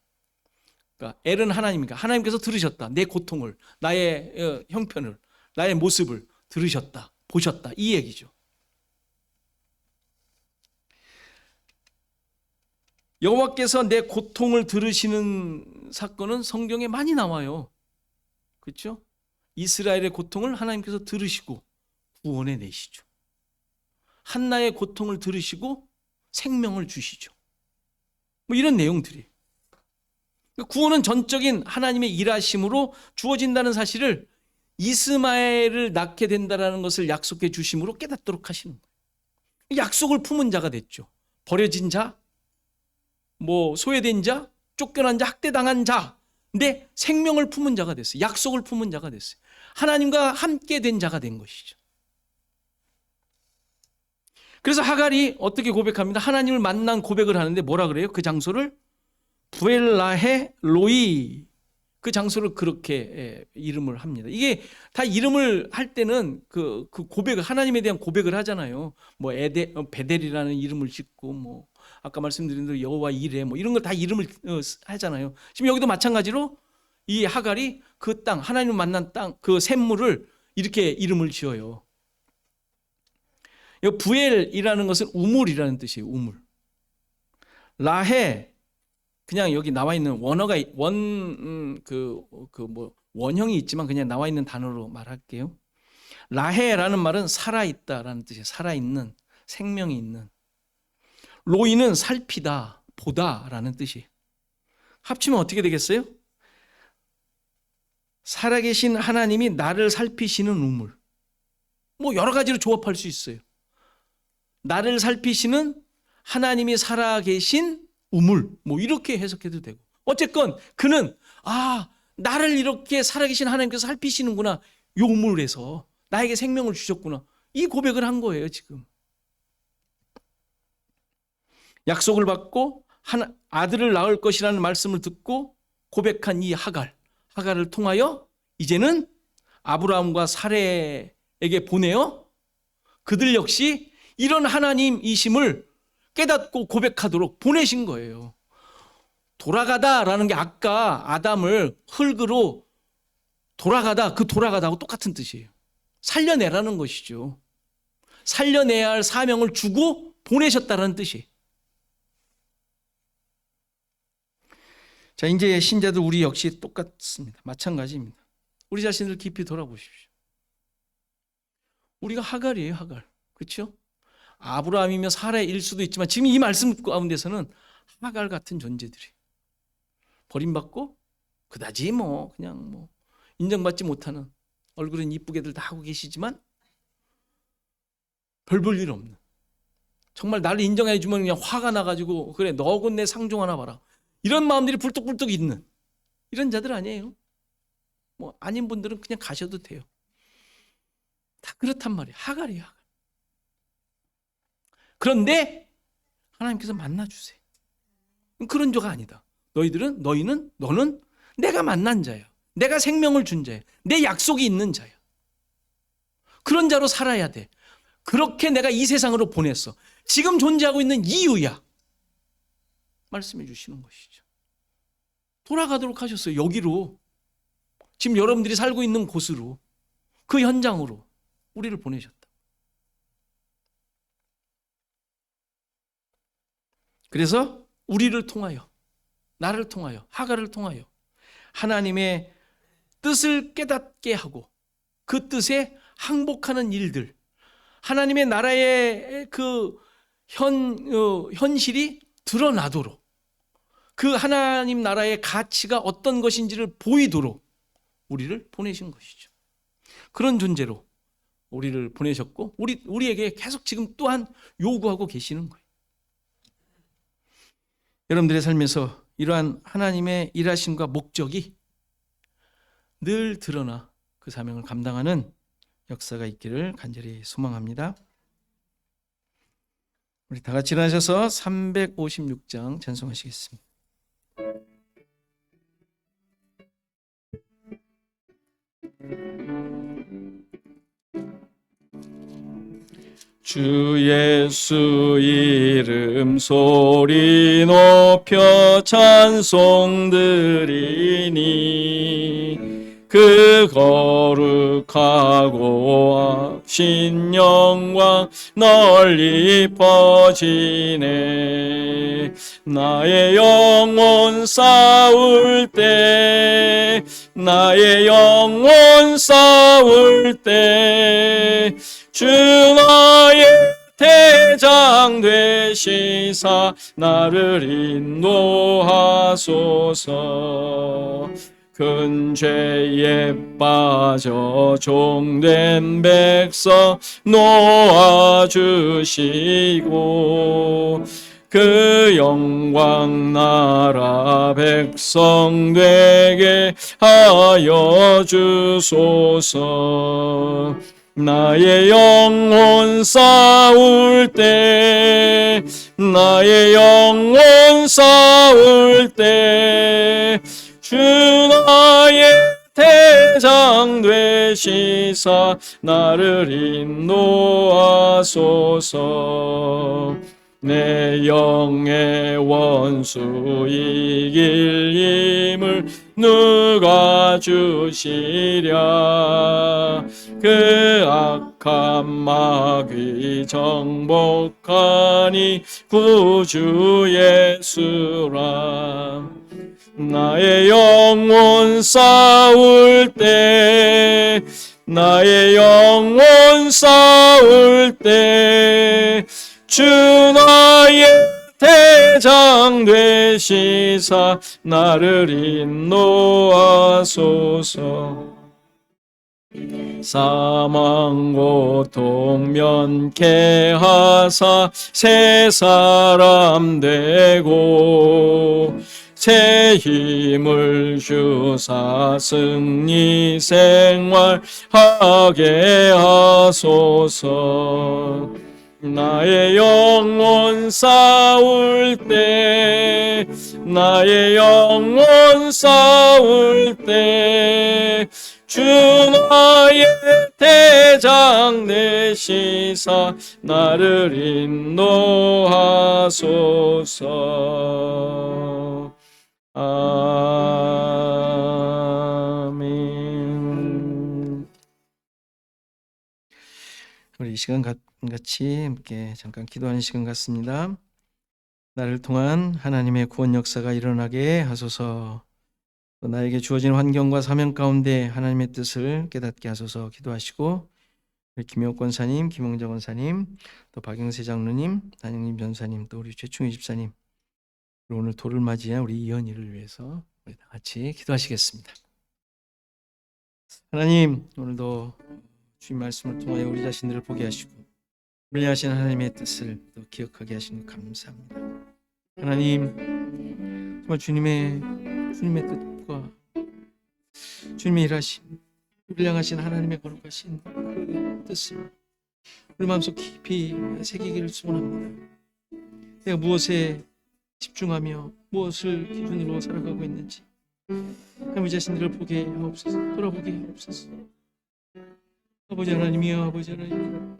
그러니까 엘은 하나님이니까 하나님께서 들으셨다. 내 고통을, 나의 형편을, 나의 모습을 들으셨다. 보셨다. 이 얘기죠. 여호와께서 내 고통을 들으시는 사건은 성경에 많이 나와요. 그렇죠? 이스라엘의 고통을 하나님께서 들으시고 구원해 내시죠. 한나의 고통을 들으시고 생명을 주시죠. 뭐 이런 내용들이. 구원은 전적인 하나님의 일하심으로 주어진다는 사실을 이스마엘을 낳게 된다는 것을 약속해 주심으로 깨닫도록 하시는 거예요. 약속을 품은 자가 됐죠. 버려진 자, 뭐 소외된 자, 쫓겨난 자, 학대당한 자, 근데 생명을 품은 자가 됐어요. 약속을 품은 자가 됐어요. 하나님과 함께 된 자가 된 것이죠. 그래서 하갈이 어떻게 고백합니다. 하나님을 만난 고백을 하는데 뭐라 그래요? 그 장소를 부엘라헤 로이, 그 장소를 그렇게 이름을 합니다. 이게 다 이름을 할 때는 그 고백을, 하나님에 대한 고백을 하잖아요. 뭐 베델이라는 이름을 짓고, 뭐 아까 말씀드린 대로 여호와 이레, 뭐 이런 걸 다 이름을 하잖아요. 지금 여기도 마찬가지로 이 하갈이 그 땅, 하나님을 만난 땅, 그 샘물을 이렇게 이름을 지어요. 부엘이라는 것은 우물이라는 뜻이에요. 우물. 라헤, 그냥 여기 나와 있는 원어가 원형이 있지만 그냥 나와 있는 단어로 말할게요. 라헤라는 말은 살아 있다라는 뜻이에요. 살아 있는, 생명이 있는. 로이는 살피다, 보다라는 뜻이에요. 합치면 어떻게 되겠어요? 살아계신 하나님이 나를 살피시는 우물. 뭐 여러 가지로 조합할 수 있어요. 나를 살피시는 하나님이 살아계신 우물, 뭐 이렇게 해석해도 되고. 어쨌건 그는 나를 이렇게 살아계신 하나님께서 살피시는구나. 이 우물에서 나에게 생명을 주셨구나. 이 고백을 한 거예요, 지금. 약속을 받고 아들을 낳을 것이라는 말씀을 듣고 고백한 이 하갈을 통하여 이제는 아브라함과 사레에게 보내어 그들 역시 이런 하나님이심을 깨닫고 고백하도록 보내신 거예요. 돌아가다라는 게 아까 아담을 흙으로 돌아가다, 그 돌아가다하고 똑같은 뜻이에요. 살려내라는 것이죠. 살려내야 할 사명을 주고 보내셨다는 뜻이에요. 자, 이제 신자들 우리 역시 똑같습니다. 마찬가지입니다. 우리 자신을 깊이 돌아보십시오. 우리가 하갈이에요, 하갈. 그렇죠? 아브라함이며 사라일 수도 있지만 지금 이 말씀 가운데서는 하갈 같은 존재들이 버림받고 그다지 그냥 인정받지 못하는, 얼굴은 이쁘게들 다 하고 계시지만 별 볼 일 없는, 정말 나를 인정해 주면 그냥 화가 나가지고 그래 너건 내 상종 하나 봐라, 이런 마음들이 불뚝불뚝 있는 이런 자들 아니에요. 아닌 분들은 그냥 가셔도 돼요. 다 그렇단 말이에요. 하갈이에요, 하갈. 그런데 하나님께서 만나주세요. 그런 자가 아니다. 너는 내가 만난 자야. 내가 생명을 준 자야. 내 약속이 있는 자야. 그런 자로 살아야 돼. 그렇게 내가 이 세상으로 보냈어. 지금 존재하고 있는 이유야. 말씀해 주시는 것이죠. 돌아가도록 하셨어요. 여기로. 지금 여러분들이 살고 있는 곳으로, 그 현장으로 우리를 보내셨다. 그래서 우리를 통하여, 나를 통하여, 하갈을 통하여 하나님의 뜻을 깨닫게 하고 그 뜻에 항복하는 일들, 하나님의 나라의 그 현실이 드러나도록, 그 하나님 나라의 가치가 어떤 것인지를 보이도록 우리를 보내신 것이죠. 그런 존재로 우리를 보내셨고 우리에게 계속 지금 또한 요구하고 계시는 거예요. 여러분들의 삶에서 이러한 하나님의 일하심과 목적이 늘 드러나 그 사명을 감당하는 역사가 있기를 간절히 소망합니다. 우리 다 같이 일어나셔서 356장 찬송하시겠습니다. 주 예수 이름 소리 높여 찬송 드리니 그 거룩하고 악신 영광 널리 퍼지네. 나의 영혼 싸울 때, 나의 영혼 싸울 때 주 나의 대장 되시사 나를 인도하소서. 큰 죄에 빠져 종된 백성 놓아주시고 그 영광 나라 백성 되게 하여 주소서. 나의 영혼 싸울 때, 나의 영혼 싸울 때 주 나의 대장 되시사 나를 인도하소서. 내 영의 원수 이길 힘을 누가 주시랴. 그 악한 마귀 정복하니 구주 예수라. 나의 영혼 싸울 때, 나의 영혼 싸울 때 주 나의 대장 되시사 나를 인도하소서. 사망 고통 면케 하사 새 사람 되고 새 힘을 주사 승리 생활하게 하소서. 나의 영혼 싸울 때, 나의 영혼 싸울 때 주 나의 대장 되시사 나를 인도하소서. 아멘. 우리 이 시간 같이 함께 잠깐 기도하는 시간 같습니다. 나를 통한 하나님의 구원 역사가 일어나게 하소서. 또 나에게 주어진 환경과 사명 가운데 하나님의 뜻을 깨닫게 하소서 기도하시고, 김효 권사님, 김홍자 권사님, 또 박영세 장로님, 단영님 전사님, 또 우리 최충희 집사님, 그리고 오늘 돌을 맞이한 우리 이현이를 위해서 우리 다 같이 기도하시겠습니다. 하나님, 오늘도 주님 말씀을 통하여 우리 자신들을 보게 하시고 물리하신 하나님의 뜻을 또 기억하게 하시는 것 감사합니다. 하나님, 정말 주님의 뜻과 주님의 일하심, 우리를 향하신 하나님의 거룩하신 그 뜻을 우리 마음속 깊이 새기기를 소원합니다. 내가 무엇에 집중하며 무엇을 기준으로 살아가고 있는지 하나님 자신들을 보게 하옵소서. 돌아보게 하옵소서. 아버지 하나님이여, 아버지 하나님,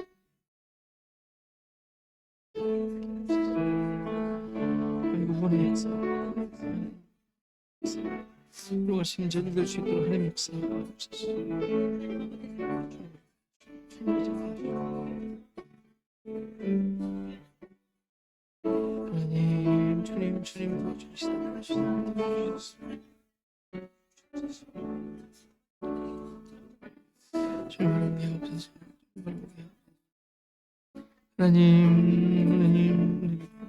아이고 구원의 역사 들어가시는 저들 될 수 있도록 하나님 역사하옵소서. 하나님, 주님 도와주시다. 주님 하옵소서. 하나님, 주님.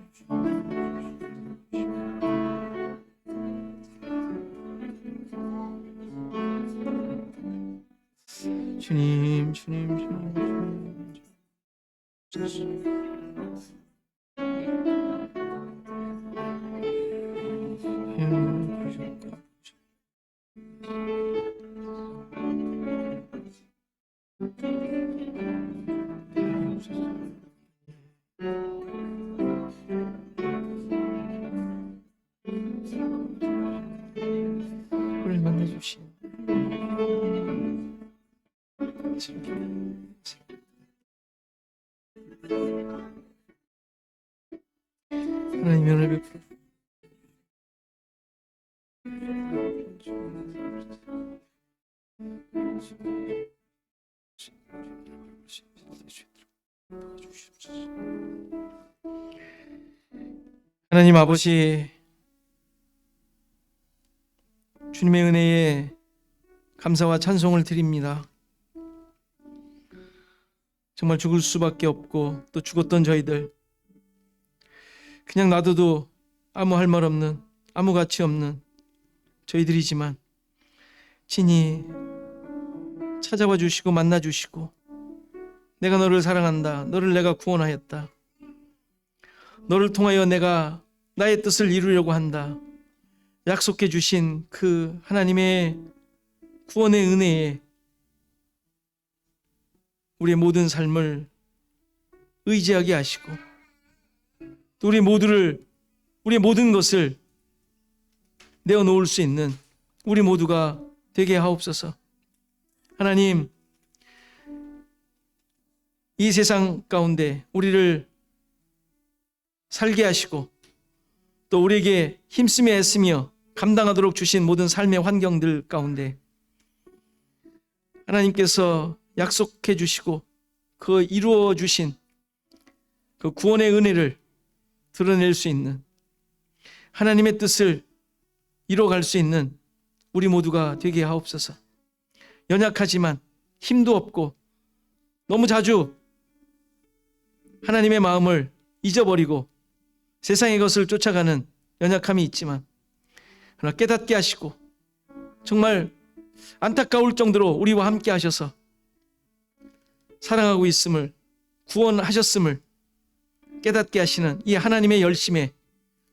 우리를 만나주신 하나님 은혜를 베풀어 하나님 아버지, 주님의 은혜에 감사와 찬송을 드립니다. 정말 죽을 수밖에 없고 또 죽었던 저희들, 그냥 놔둬도 아무 할 말 없는, 아무 가치 없는 저희들이지만 친히 찾아와 주시고 만나 주시고, 내가 너를 사랑한다, 너를 내가 구원하였다, 너를 통하여 내가 나의 뜻을 이루려고 한다 약속해 주신 그 하나님의 구원의 은혜에 우리의 모든 삶을 의지하게 하시고, 또 우리의 모든 것을 내어놓을 수 있는 우리 모두가 되게 하옵소서. 하나님, 이 세상 가운데 우리를 살게 하시고 또 우리에게 힘쓰며 애쓰며 감당하도록 주신 모든 삶의 환경들 가운데 하나님께서 약속해 주시고 그 이루어 주신 그 구원의 은혜를 드러낼 수 있는, 하나님의 뜻을 이뤄갈 수 있는 우리 모두가 되게 하옵소서. 연약하지만 힘도 없고 너무 자주 하나님의 마음을 잊어버리고 세상의 것을 쫓아가는 연약함이 있지만, 그러나 깨닫게 하시고 정말 안타까울 정도로 우리와 함께 하셔서 사랑하고 있음을, 구원하셨음을 깨닫게 하시는 이 하나님의 열심에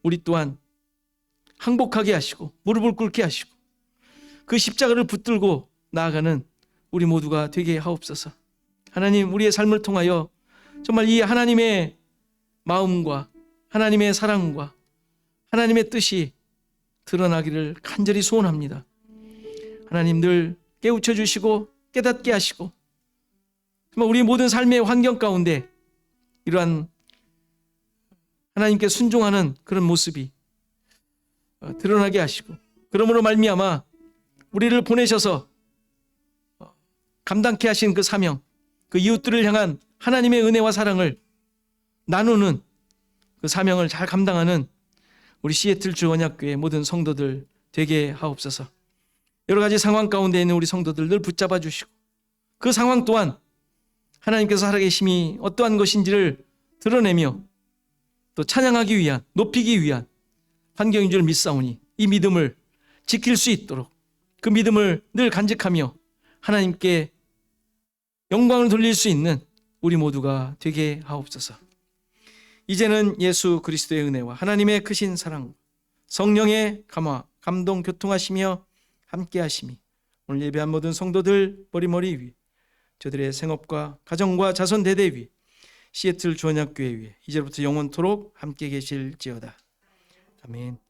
우리 또한 항복하게 하시고 무릎을 꿇게 하시고 그 십자가를 붙들고 나아가는 우리 모두가 되게 하옵소서. 하나님, 우리의 삶을 통하여 정말 이 하나님의 마음과 하나님의 사랑과 하나님의 뜻이 드러나기를 간절히 소원합니다. 하나님, 늘 깨우쳐 주시고 깨닫게 하시고 정말 우리 모든 삶의 환경 가운데 이러한 하나님께 순종하는 그런 모습이 드러나게 하시고, 그러므로 말미암아 우리를 보내셔서 감당케 하신 그 사명, 그 이웃들을 향한 하나님의 은혜와 사랑을 나누는 그 사명을 잘 감당하는 우리 시애틀 주 언약교회 모든 성도들 되게 하옵소서. 여러 가지 상황 가운데 있는 우리 성도들 늘 붙잡아 주시고, 그 상황 또한 하나님께서 살아계심이 어떠한 것인지를 드러내며 또 찬양하기 위한, 높이기 위한 환경인 줄 믿사오니 이 믿음을 지킬 수 있도록 그 믿음을 늘 간직하며 하나님께 영광을 돌릴 수 있는 우리 모두가 되게 하옵소서. 이제는 예수 그리스도의 은혜와 하나님의 크신 사랑, 성령의 감화, 감동, 교통하시며 함께 하심이 오늘 예배한 모든 성도들 머리머리 위, 저들의 생업과 가정과 자손 대대 위, 시애틀 주언약교회 위에 이제부터 영원토록 함께 계실지어다. 아멘.